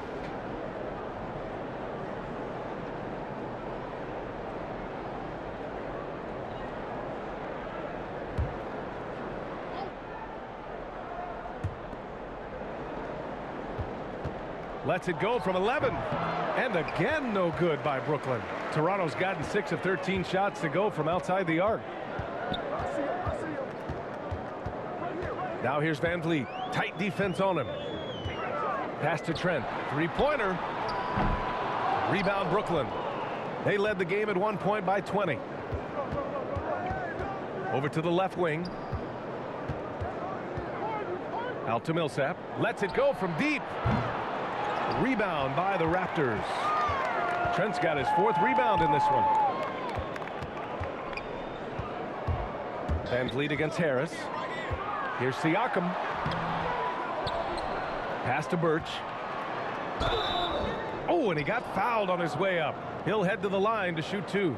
Lets it go from 11. And again, no good by Brooklyn. Toronto's gotten 6 of 13 shots to go from outside the arc. Now here's Van Vliet. Tight defense on him. Pass to Trent. Three-pointer. Rebound Brooklyn. They led the game at 1 point by 20. Over to the left wing. Out to Millsap. Lets it go from deep. Rebound by the Raptors. Trent's got his 4th rebound in this one. Van Vliet against Harris. Here's Siakam. Pass to Birch. Oh, and he got fouled on his way up. He'll head to the line to shoot 2.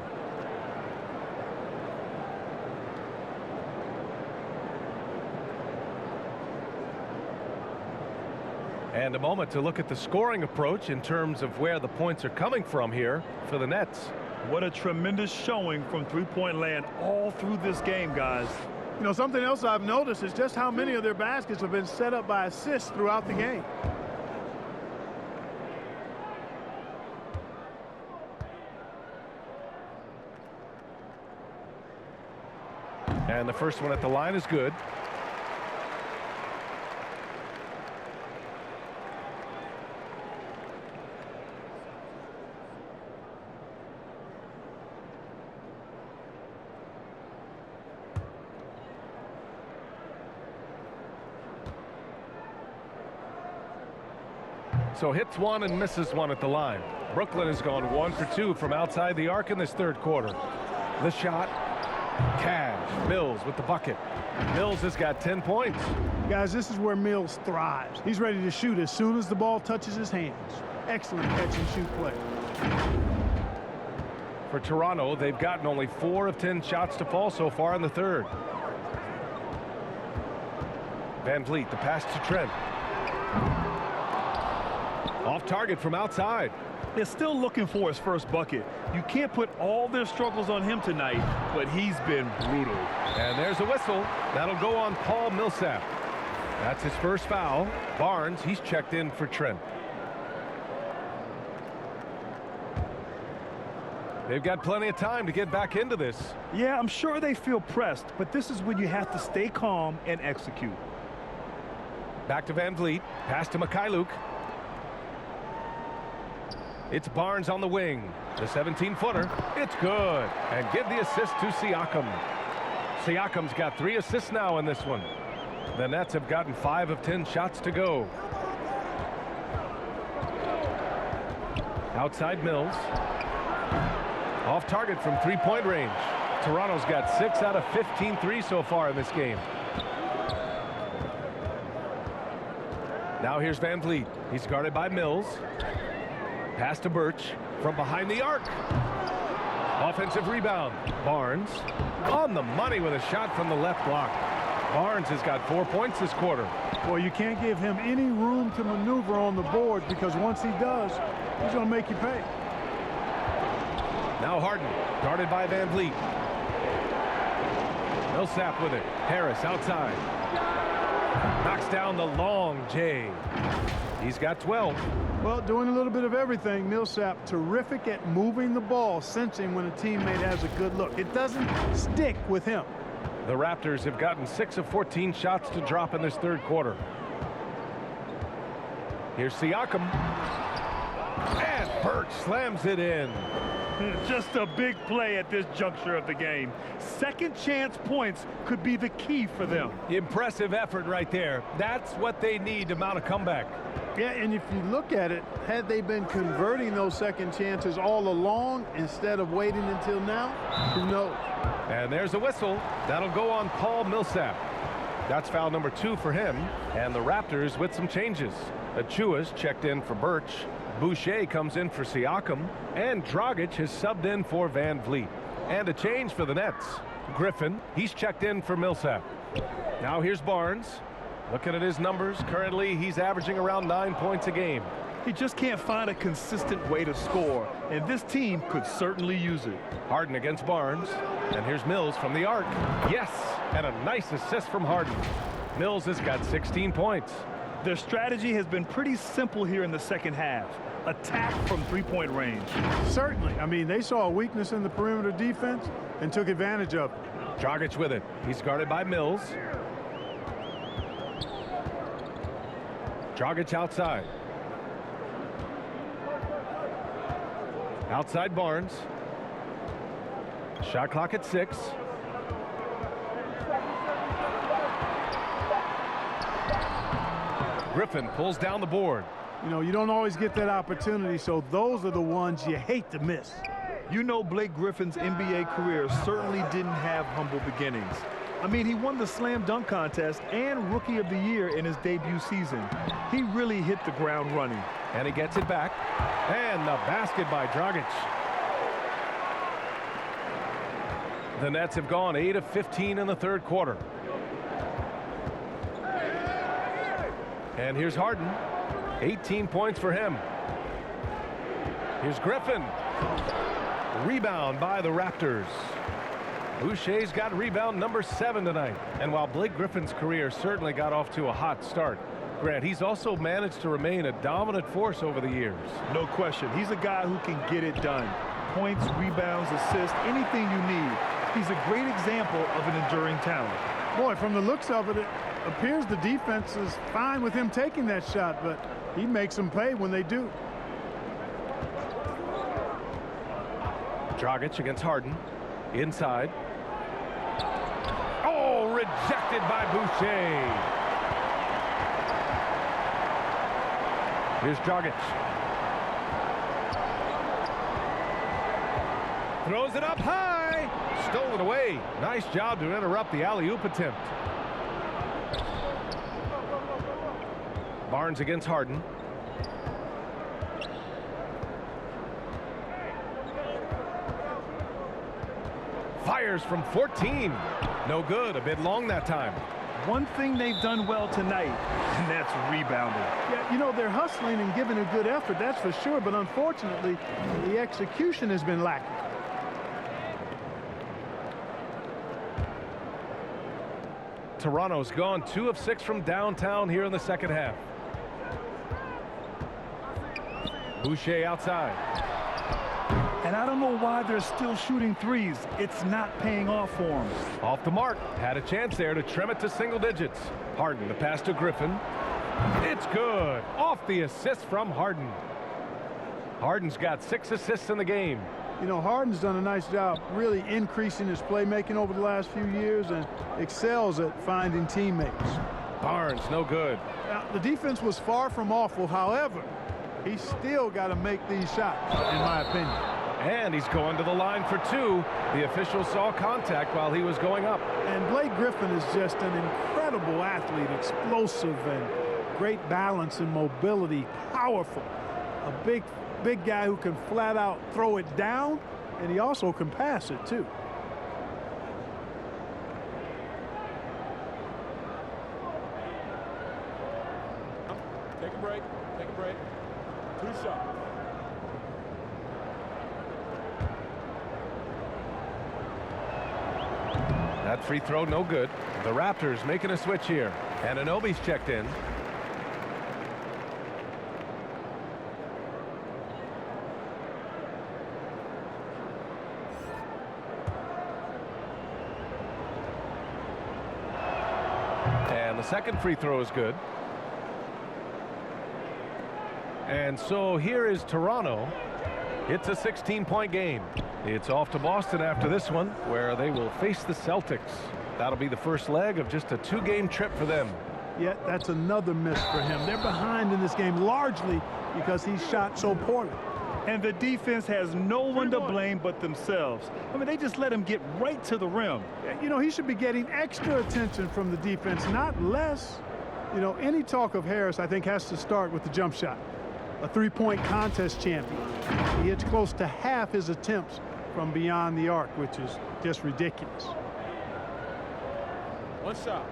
And a moment to look at the scoring approach in terms of where the points are coming from here for the Nets. What a tremendous showing from three-point land all through this game, guys. You know, something else I've noticed is just how many of their baskets have been set up by assists throughout the game. And the first one at the line is good. So hits 1 and misses 1 at the line. Brooklyn has gone 1 for 2 from outside the arc in this 3rd quarter. The shot. Cash. Mills with the bucket. Mills has got 10 points. Guys, this is where Mills thrives. He's ready to shoot as soon as the ball touches his hands. Excellent catch and shoot play. For Toronto, they've gotten only 4 of 10 shots to fall so far in the 3rd. Van Vliet, the pass to Trent. Off target from outside. They're still looking for his first bucket. You can't put all their struggles on him tonight, but he's been brutal. And there's a whistle. That'll go on Paul Millsap. That's his first foul. Barnes, he's checked in for Trent. They've got plenty of time to get back into this. Yeah, I'm sure they feel pressed, but this is when you have to stay calm and execute. Back to Van Vliet. Pass to Luke. It's Barnes on the wing. The 17-footer. It's good. And give the assist to Siakam. Siakam's got 3 assists now in this one. The Nets have gotten 5 of 10 shots to go. Outside Mills. Off target from 3-point range. Toronto's got 6 out of 15 threes so far in this game. Now here's Van Vliet. He's guarded by Mills. Pass to Birch from behind the arc. Offensive rebound. Barnes on the money with a shot from the left block. Barnes has got 4 points this quarter. Well, you can't give him any room to maneuver on the board because once he does, he's going to make you pay. Now Harden, guarded by Van Vliet. Millsap with it. Harris outside. Knocks down the long J. He's got 12. Well, doing a little bit of everything. Millsap, terrific at moving the ball, sensing when a teammate has a good look. It doesn't stick with him. The Raptors have gotten 6 of 14 shots to drop in this third quarter. Here's Siakam. And Birch slams it in. Just a big play at this juncture of the game. Second chance points could be the key for them. Impressive effort right there. That's what they need to mount a comeback. Yeah, and if you look at it, had they been converting those second chances all along instead of waiting until now, who knows? And there's a whistle. That'll go on Paul Millsap. That's foul number 2 for him. And the Raptors with some changes. Achua's checked in for Birch. Boucher comes in for Siakam. And Dragic has subbed in for Van Vliet. And a change for the Nets. Griffin, he's checked in for Millsap. Now here's Barnes. Looking at his numbers, currently he's averaging around 9 points a game. He just can't find a consistent way to score, and this team could certainly use it. Harden against Barnes, and here's Mills from the arc. Yes, and a nice assist from Harden. Mills has got 16 points. Their strategy has been pretty simple here in the second half. Attack from three-point range. Certainly. I mean, they saw a weakness in the perimeter defense and took advantage of it. Dragic with it. He's guarded by Mills. Dragic outside. Outside Barnes. Shot clock at 6. Griffin pulls down the board. You know, you don't always get that opportunity, so those are the ones you hate to miss. You know, Blake Griffin's NBA career certainly didn't have humble beginnings. I mean, he won the slam dunk contest and Rookie of the Year in his debut season. He really hit the ground running. And he gets it back. And the basket by Dragic. The Nets have gone 8 of 15 in the third quarter. And here's Harden. 18 points for him. Here's Griffin. Rebound by the Raptors. Boucher's got rebound number 7 tonight. And while Blake Griffin's career certainly got off to a hot start, Grant, he's also managed to remain a dominant force over the years. No question. He's a guy who can get it done. Points, rebounds, assists, anything you need. He's a great example of an enduring talent. Boy, from the looks of it, it appears the defense is fine with him taking that shot, but he makes them pay when they do. Dragic against Harden. Inside. Oh, rejected by Boucher. Here's Dragic. Throws it up high. Stolen away. Nice job to interrupt the alley-oop attempt. Barnes against Harden. Fires from 14. No good. A bit long that time. One thing they've done well tonight, and that's rebounding. Yeah, you know, they're hustling and giving a good effort, that's for sure, but unfortunately, the execution has been lacking. Toronto's gone 2 of 6 from downtown here in the second half. Boucher outside. And I don't know why they're still shooting threes. It's not paying off for them. Off the mark. Had a chance there to trim it to single digits. Harden, the pass to Griffin. It's good. Off the assist from Harden. Harden's got 6 assists in the game. You know, Harden's done a nice job really increasing his playmaking over the last few years and excels at finding teammates. Barnes, no good. Now, the defense was far from awful. However, he's still got to make these shots, in my opinion. And he's going to the line for 2. The official saw contact while he was going up. And Blake Griffin is just an incredible athlete, explosive and great balance and mobility, powerful. A big guy who can flat out throw it down, and he also can pass it too. Take a break. Take a break. 2 shots. That free throw, no good. The Raptors making a switch here. And Anunoby's checked in. And the second free throw is good. And so here is Toronto. It's a 16-point game. It's off to Boston after this one, where they will face the Celtics. That'll be the first leg of just a 2-game trip for them. Yet that's another miss for him. They're behind in this game largely because he shot so poorly. And the defense has no one to blame but themselves. I mean, they just let him get right to the rim. You know, he should be getting extra attention from the defense, not less. You know, any talk of Harris, I think, has to start with the jump shot. A 3-point contest champion. He hits close to half his attempts from beyond the arc, which is just ridiculous. 1 shot.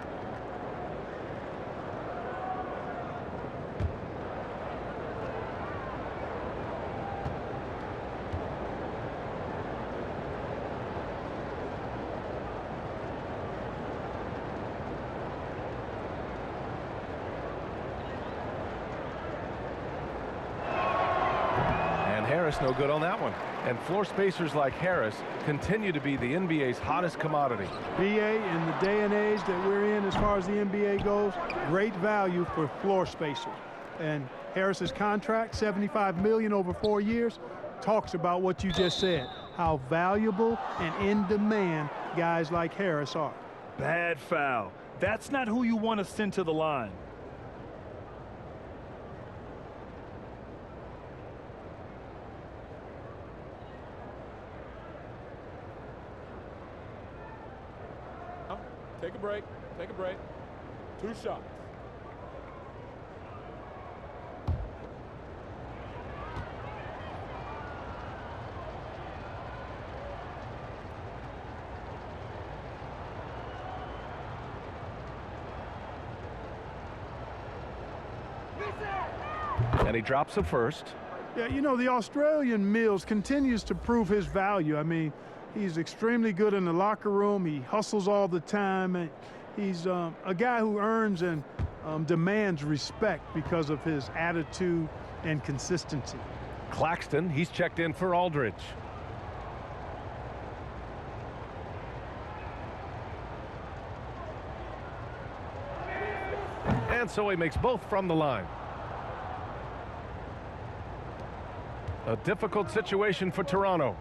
Harris no good on that one. And floor spacers like Harris continue to be the NBA's hottest commodity. BA, in the day and age that we're in as far as the NBA goes, great value for floor spacers. And Harris's contract, $75 million over 4 years, talks about what you just said, how valuable and in demand guys like Harris are. Bad foul. That's not who you want to send to the line. Take a break. Take a break. 2 shots. And he drops the first. Yeah, you know, the Australian Mills continues to prove his value. I mean, he's extremely good in the locker room. He hustles all the time. And he's a guy who earns and demands respect because of his attitude and consistency. Claxton, he's checked in for Aldridge. And so he makes both from the line. A difficult situation for Toronto.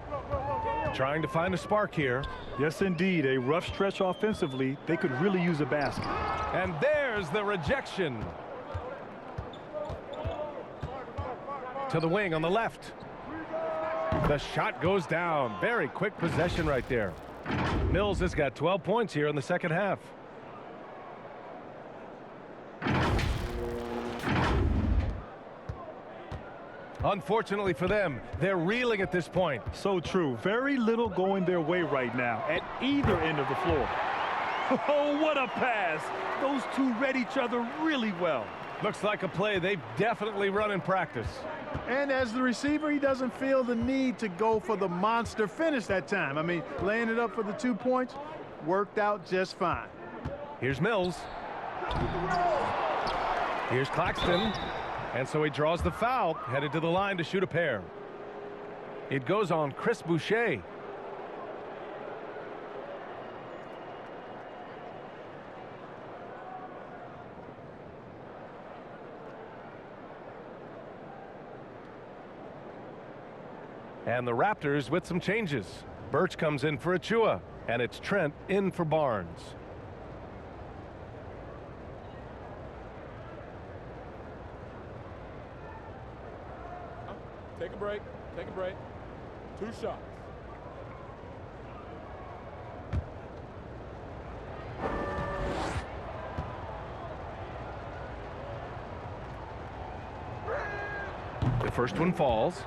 Trying to find a spark here. Yes, indeed. A rough stretch offensively. They could really use a basket. And there's the rejection. To the wing on the left. The shot goes down. Very quick possession right there. Mills has got 12 points here in the second half. Unfortunately for them, they're reeling at this point. So true. Very little going their way right now at either end of the floor. Oh, what a pass. Those two read each other really well. Looks like a play they've definitely run in practice. And as the receiver, he doesn't feel the need to go for the monster finish that time. I mean, laying it up for the 2 points worked out just fine. Here's Mills. Here's Claxton. And so he draws the foul, headed to the line to shoot a pair. It goes on Chris Boucher. And the Raptors with some changes. Birch comes in for Achua, and it's Trent in for Barnes. Take a break. Take a break. 2 shots. The first one falls.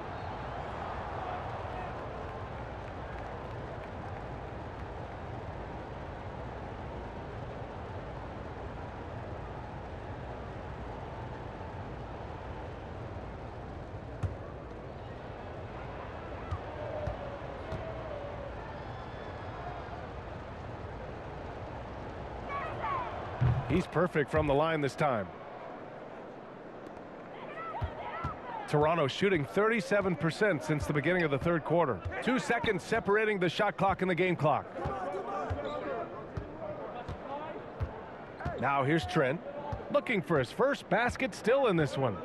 He's perfect from the line this time. Toronto shooting 37% since the beginning of the third quarter. 2 seconds separating the shot clock and the game clock. Now here's Trent, looking for his first basket, still in this one.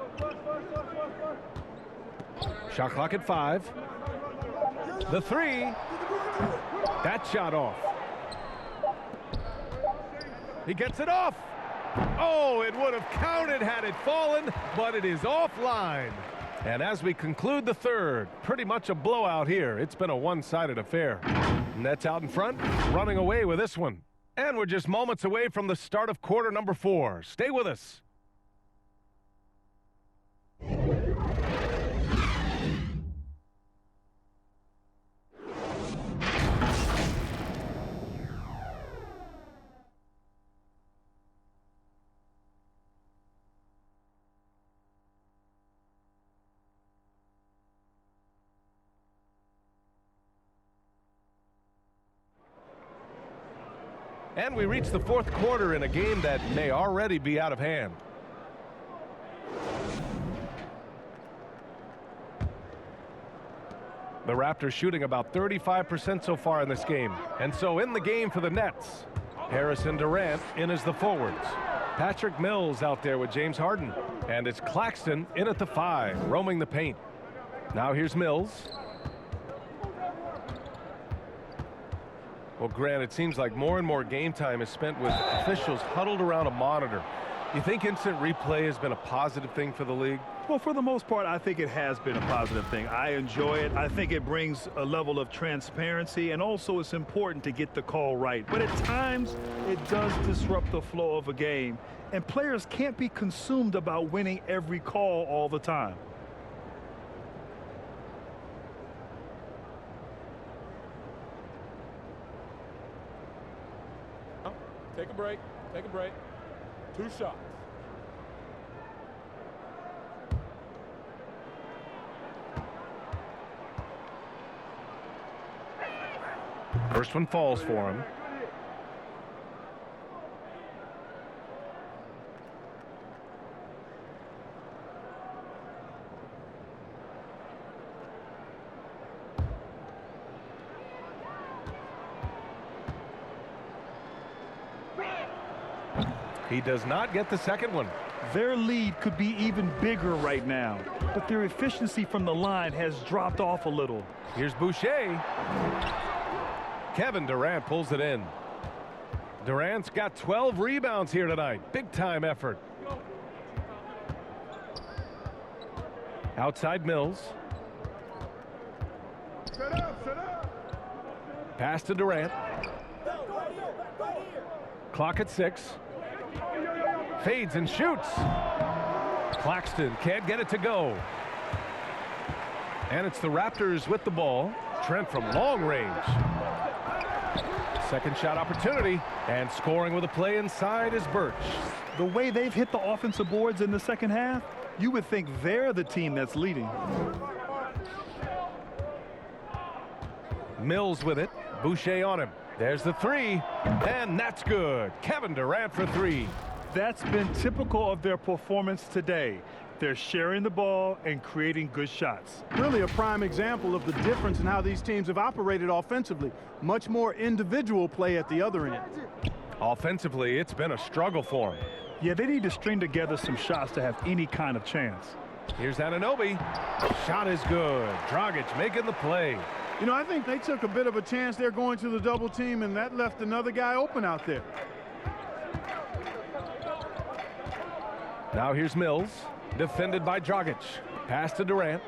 Shot clock at 5. The 3. That shot off. He gets it off. Oh, it would have counted had it fallen, but it is offline. And as we conclude the third, pretty much a blowout here. It's been a one-sided affair. Nets out in front, running away with this one. And we're just moments away from the start of quarter number 4. Stay with us. And we reach the fourth quarter in a game that may already be out of hand. The Raptors shooting about 35% so far in this game. And so in the game for the Nets, Harris and Durant in as the forwards. Patrick Mills out there with James Harden. And it's Claxton in at the 5, roaming the paint. Now here's Mills. Well, Grant, it seems like more and more game time is spent with officials huddled around a monitor. You think instant replay has been a positive thing for the league? Well, for the most part, I think it has been a positive thing. I enjoy it. I think it brings a level of transparency, and also it's important to get the call right. But at times, it does disrupt the flow of a game, and players can't be consumed about winning every call all the time. Take a break. Take a break. 2 shots. First one falls for him. He does not get the second one. Their lead could be even bigger right now, but their efficiency from the line has dropped off a little. Here's Boucher. Kevin Durant pulls it in. Durant's got 12 rebounds here tonight. Big time effort. Outside Mills. Pass to Durant. Clock at 6. Fades and shoots. Claxton can't get it to go. And it's the Raptors with the ball. Trent from long range. Second shot opportunity. And scoring with a play inside is Birch. The way they've hit the offensive boards in the second half, you would think they're the team that's leading. Mills with it. Boucher on him. There's the 3. And that's good. Kevin Durant for 3. That's been typical of their performance today. They're sharing the ball and creating good shots. Really a prime example of the difference in how these teams have operated offensively. Much more individual play at the other end. Offensively, it's been a struggle for them. Yeah, they need to string together some shots to have any kind of chance. Here's Anunoby. Shot is good. Dragic making the play. You know, I think they took a bit of a chance there going to the double team, and that left another guy open out there. Now here's Mills, defended by Dragic. Pass to Durant.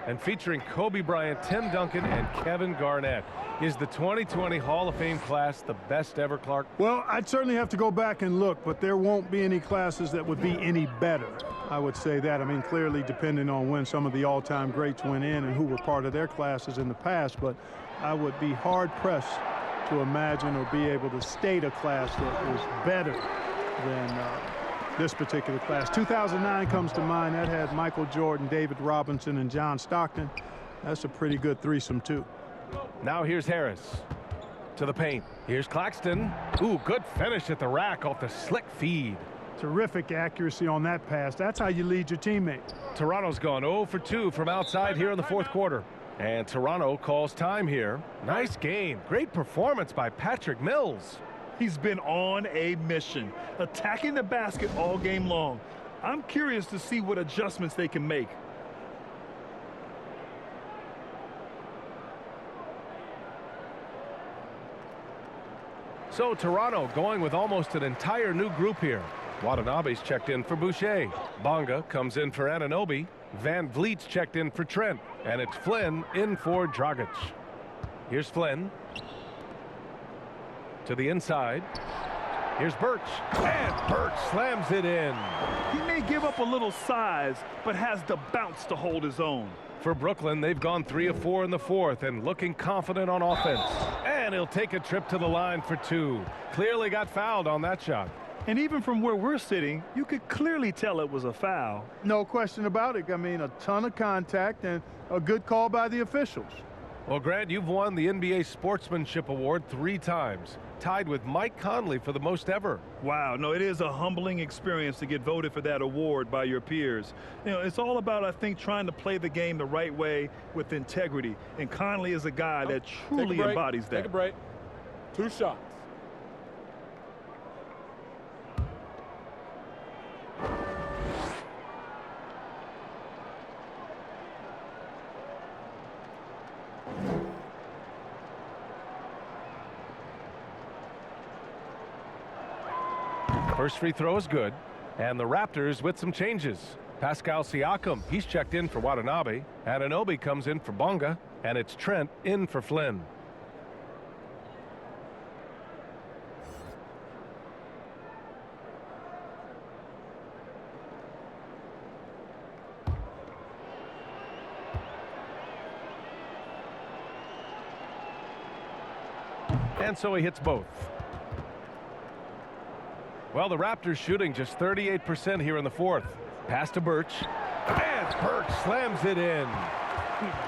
And featuring Kobe Bryant, Tim Duncan, and Kevin Garnett. Is the 2020 Hall of Fame class the best ever, Clark? Well, I'd certainly have to go back and look, but there won't be any classes that would be any better. I would say that. I mean, clearly depending on when some of the all-time greats went in and who were part of their classes in the past, but I would be hard-pressed to imagine or be able to state a class that was better than this particular class. 2009 comes to mind. That had Michael Jordan, David Robinson, and John Stockton. That's a pretty good threesome, too. Now here's Harris. To the paint. Here's Claxton. Ooh, good finish at the rack off the slick feed. Terrific accuracy on that pass. That's how you lead your teammate. Toronto's gone 0 for 2 from outside here in the fourth quarter. And Toronto calls time here. Nice game. Great performance by Patrick Mills. He's been on a mission, attacking the basket all game long. I'm curious to see what adjustments they can make. So Toronto going with almost an entire new group here. Watanabe's checked in for Boucher. Bonga comes in for Anunoby. Van Vliet's checked in for Trent. And it's Flynn in for Dragic. Here's Flynn. To the inside. Here's Birch. And Birch slams it in. He may give up a little size, but has the bounce to hold his own. For Brooklyn, they've gone 3 of 4 in the fourth and looking confident on offense. And he'll take a trip to the line for 2. Clearly got fouled on that shot. And even from where we're sitting, you could clearly tell it was a foul. No question about it. I mean, a ton of contact and a good call by the officials. Well, Grant, you've won the NBA Sportsmanship Award 3 times, tied with Mike Conley for the most ever. Wow, no, it is a humbling experience to get voted for that award by your peers. You know, it's all about, I think, trying to play the game the right way with integrity. And Conley is a guy that truly embodies that. Take a break. 2 shots. First free throw is good. And the Raptors with some changes. Pascal Ciaco, he's checked in for Watanabe. Anunoby comes in for Bonga. And it's Trent in for Flynn. And so he hits both. Well, the Raptors shooting just 38% here in the fourth. Pass to Birch. And Birch slams it in.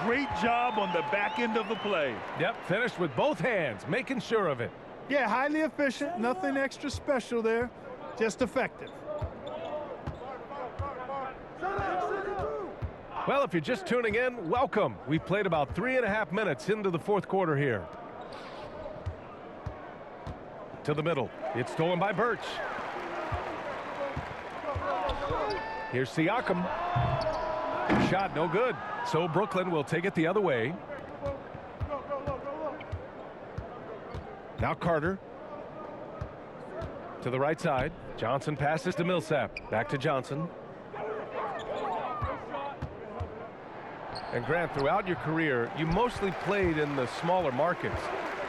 Great job on the back end of the play. Yep, finished with both hands, making sure of it. Yeah, highly efficient. Nothing extra special there. Just effective. Well, if you're just tuning in, welcome. We've played about 3.5 minutes into the fourth quarter here. To the middle. It's stolen by Birch. Here's Siakam. Shot no good. So Brooklyn will take it the other way. Now Carter. To the right side. Johnson passes to Millsap. Back to Johnson. And Grant, throughout your career, you mostly played in the smaller markets.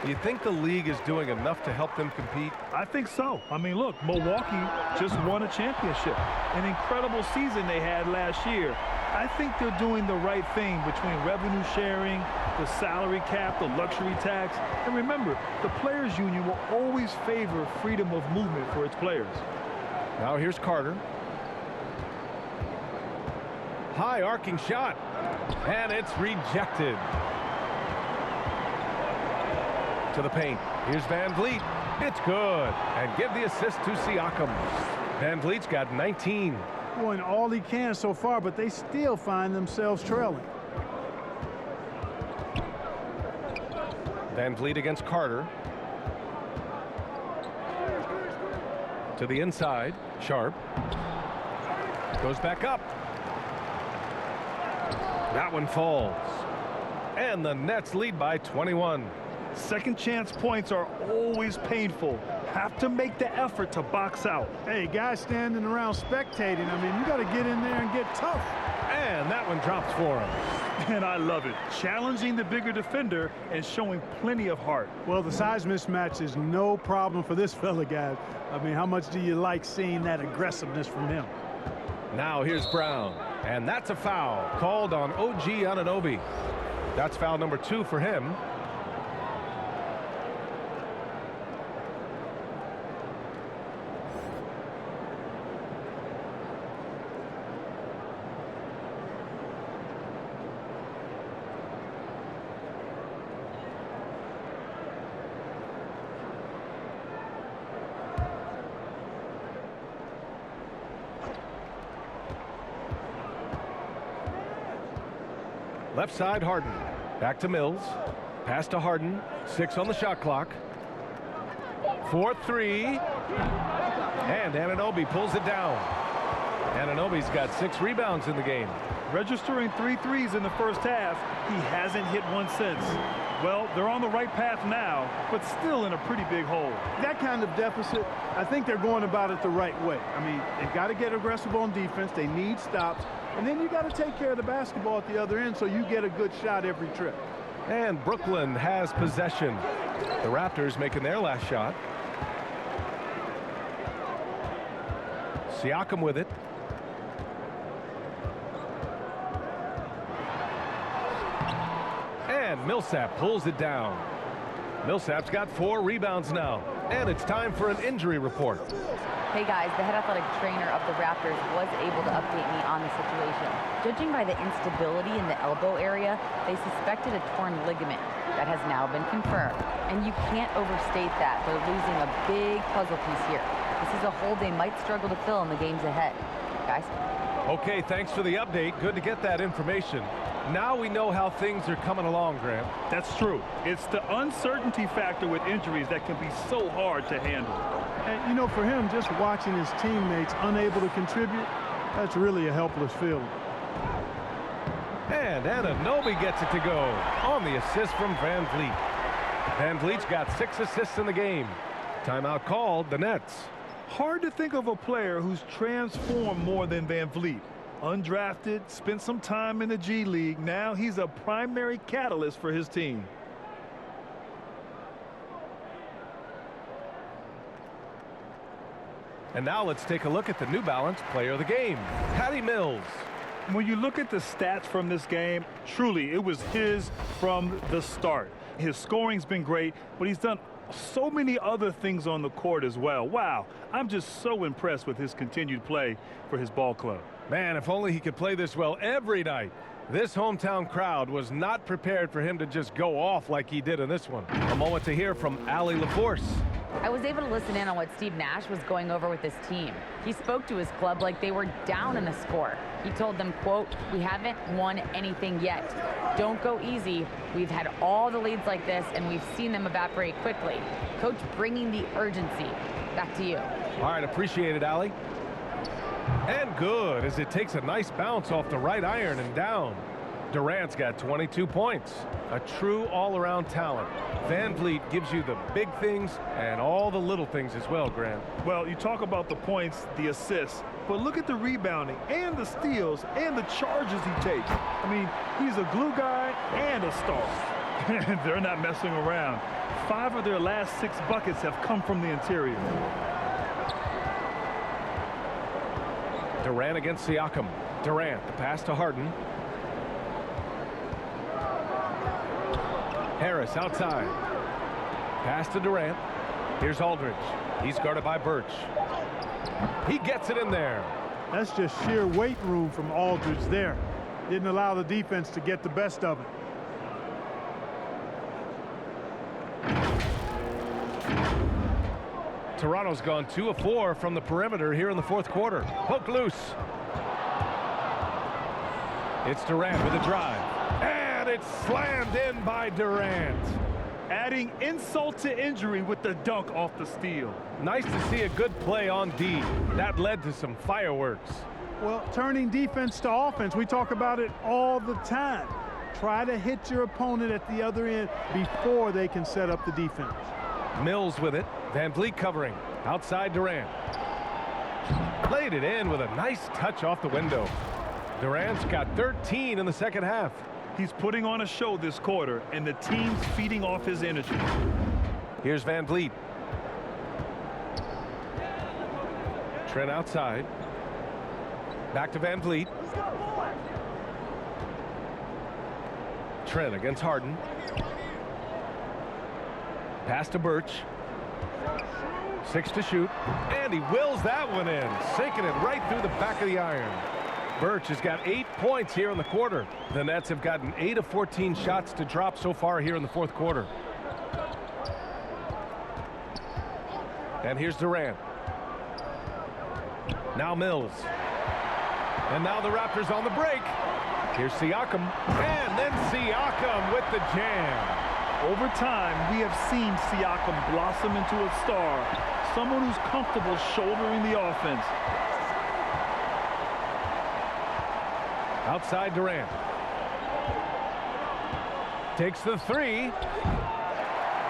Do you think the league is doing enough to help them compete? I think so. I mean, look, Milwaukee just won a championship. An incredible season they had last year. I think they're doing the right thing between revenue sharing, the salary cap, the luxury tax. And remember, the players' union will always favor freedom of movement for its players. Now here's Carter. High arcing shot. And it's rejected. To the paint. Here's Van Vliet. It's good. And give the assist to Siakam. Van Vliet's got 19. Doing all he can so far, but they still find themselves trailing. Van Vliet against Carter. To the inside. Sharp. Goes back up. That one falls. And the Nets lead by 21. Second chance points are always painful. Have to make the effort to box out. Hey, guys standing around spectating, I mean, you got to get in there and get tough. And that one drops for him. And I love it. Challenging the bigger defender and showing plenty of heart. Well, the size mismatch is no problem for this fella, guys. I mean, how much do you like seeing that aggressiveness from him? Now here's Brown. And that's a foul called on OG Anunoby. That's foul number 2 for him. Left side, Harden. Back to Mills. Pass to Harden. 6 on the shot clock. 4-3. And Anunoby pulls it down. Anunoby's got 6 rebounds in the game. Registering 3 threes in the first half, he hasn't hit one since. Well, they're on the right path now, but still in a pretty big hole. That kind of deficit, I think they're going about it the right way. I mean, they've got to get aggressive on defense. They need stops. And then you got to take care of the basketball at the other end so you get a good shot every trip. And Brooklyn has possession. The Raptors making their last shot. Siakam with it. And Millsap pulls it down. Millsap's got 4 rebounds now. And it's time for an injury report. Hey guys, the head athletic trainer of the Raptors was able to update me on the situation. Judging by the instability in the elbow area, they suspected a torn ligament. That has now been confirmed. And you can't overstate that. They're losing a big puzzle piece here. This is a hole they might struggle to fill in the games ahead. Guys? Okay, thanks for the update. Good to get that information. Now we know how things are coming along, Grant. That's true. It's the uncertainty factor with injuries that can be so hard to handle. And, you know, for him, just watching his teammates unable to contribute, that's really a helpless feeling. And Anunoby gets it to go on the assist from Van Vliet. Van Vliet's got 6 assists in the game. Timeout called, the Nets. Hard to think of a player who's transformed more than Van Vliet. Undrafted, spent some time in the G League. Now he's a primary catalyst for his team. And now let's take a look at the New Balance player of the game, Patty Mills. When you look at the stats from this game, truly it was his from the start. His scoring's been great, but he's done so many other things on the court as well. Wow, I'm just so impressed with his continued play for his ball club. Man, if only he could play this well every night. This hometown crowd was not prepared for him to just go off like he did in this one. A moment to hear from Allie LaForce. I was able to listen in on what Steve Nash was going over with his team. He spoke to his club like they were down in the score. He told them, quote, "We haven't won anything yet. Don't go easy. We've had all the leads like this, and we've seen them evaporate quickly." Coach bringing the urgency. Back to you. All right, appreciate it, Allie. And good, as it takes a nice bounce off the right iron and down. Durant's got 22 points. A true all-around talent. Van Vliet gives you the big things and all the little things as well, Grant. Well, you talk about the points, the assists, but look at the rebounding and the steals and the charges he takes. I mean, he's a glue guy and a star. They're not messing around. 5 of their last 6 buckets have come from the interior. Durant against Siakam. Durant, the pass to Harden. Harris outside. Pass to Durant. Here's Aldridge. He's guarded by Birch. He gets it in there. That's just sheer weight room from Aldridge there. Didn't allow the defense to get the best of it. Toronto's gone 2 of 4 from the perimeter here in the 4th quarter. Poked loose. It's Durant with a drive. And it's slammed in by Durant. Adding insult to injury with the dunk off the steal. Nice to see a good play on D. That led to some fireworks. Well, turning defense to offense, we talk about it all the time. Try to hit your opponent at the other end before they can set up the defense. Mills with it. Van Vliet covering. Outside Durant. Laid it in with a nice touch off the window. Durant's got 13 in the second half. He's putting on a show this quarter, and the team's feeding off his energy. Here's Van Vliet. Trent outside. Back to Van Vliet. Trent against Harden. Pass to Birch. 6 to shoot. And he wills that one in. Sinking it right through the back of the iron. Birch has got 8 points here in the quarter. The Nets have gotten 8 of 14 shots to drop so far here in the 4th quarter. And here's Durant. Now Mills. And now the Raptors on the break. Here's Siakam, and then Siakam with the jam. Over time, we have seen Siakam blossom into a star, someone who's comfortable shouldering the offense. Outside Durant. Takes the three.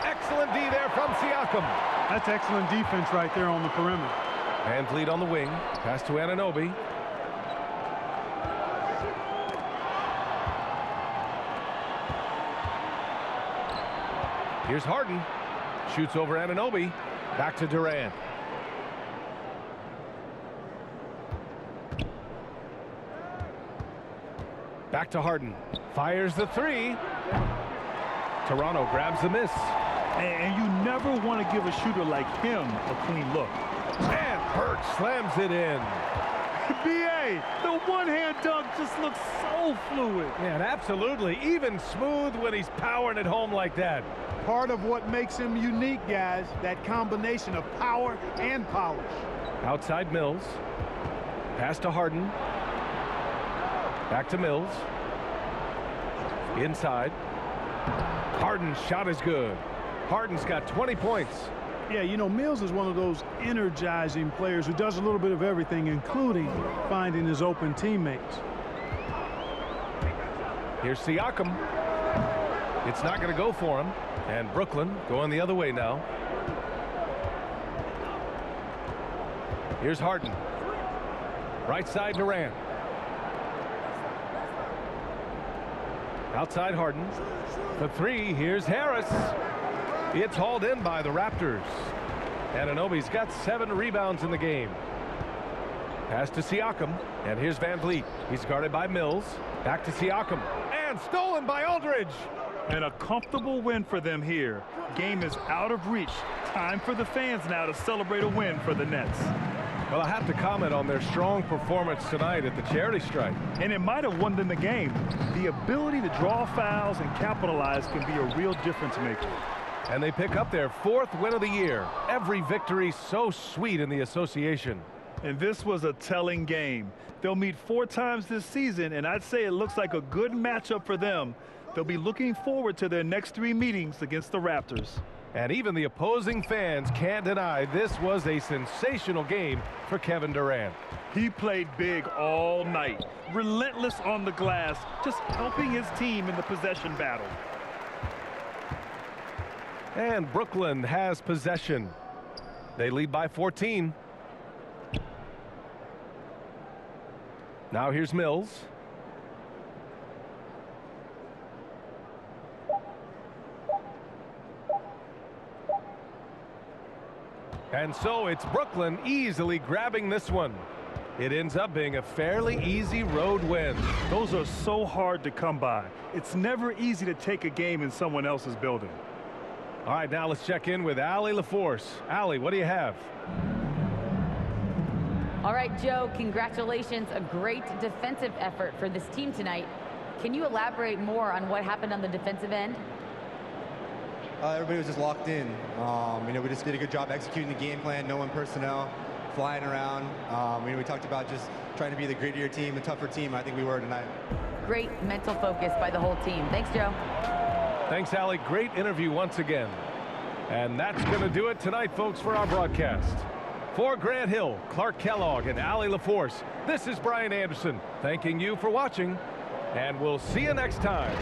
Excellent D there from Siakam. That's excellent defense right there on the perimeter. And lead on the wing. Pass to Anunoby. Here's Harden. Shoots over Anunoby. Back to Durant. Back to Harden. Fires the three. Toronto grabs the miss. And you never want to give a shooter like him a clean look. And Burke slams it in. B.A., the one-hand dunk just looks so fluid. Yeah, and absolutely. Even smooth when he's powering it home like that. Part of what makes him unique, guys, that combination of power and polish. Outside Mills. Pass to Harden. Back to Mills. Inside. Harden's shot is good. Harden's got 20 points. Yeah, you know, Mills is one of those energizing players who does a little bit of everything, including finding his open teammates. Here's Siakam. It's not going to go for him. And Brooklyn going the other way now. Here's Harden. Right side Durant. Outside Harden. The three. Here's Harris. It's hauled in by the Raptors. Anunoby's got 7 rebounds in the game. Pass to Siakam. And here's VanVleet. He's guarded by Mills. Back to Siakam. And stolen by Aldridge. And a comfortable win for them here. Game is out of reach. Time for the fans now to celebrate a win for the Nets. Well, I have to comment on their strong performance tonight at the charity stripe. And it might have won them the game. The ability to draw fouls and capitalize can be a real difference maker. And they pick up their 4th win of the year. Every victory so sweet in the association. And this was a telling game. They'll meet 4 times this season, and I'd say it looks like a good matchup for them. They'll be looking forward to their next 3 meetings against the Raptors. And even the opposing fans can't deny this was a sensational game for Kevin Durant. He played big all night, relentless on the glass, just helping his team in the possession battle. And Brooklyn has possession. They lead by 14. Now here's Mills. And so it's Brooklyn easily grabbing this one. It ends up being a fairly easy road win. Those are so hard to come by. It's never easy to take a game in someone else's building. All right, now let's check in with Allie LaForce. Allie, what do you have? All right, Joe, congratulations. A great defensive effort for this team tonight. Can you elaborate more on what happened on the defensive end? Everybody was just locked in. You know, we just did a good job executing the game plan, knowing personnel, flying around. You know, we talked about just trying to be the grittier team, the tougher team. I think we were tonight. Great mental focus by the whole team. Thanks, Joe. Thanks, Allie. Great interview once again. And that's going to do it tonight, folks, for our broadcast. For Grant Hill, Clark Kellogg, and Allie LaForce, this is Brian Anderson thanking you for watching, and we'll see you next time.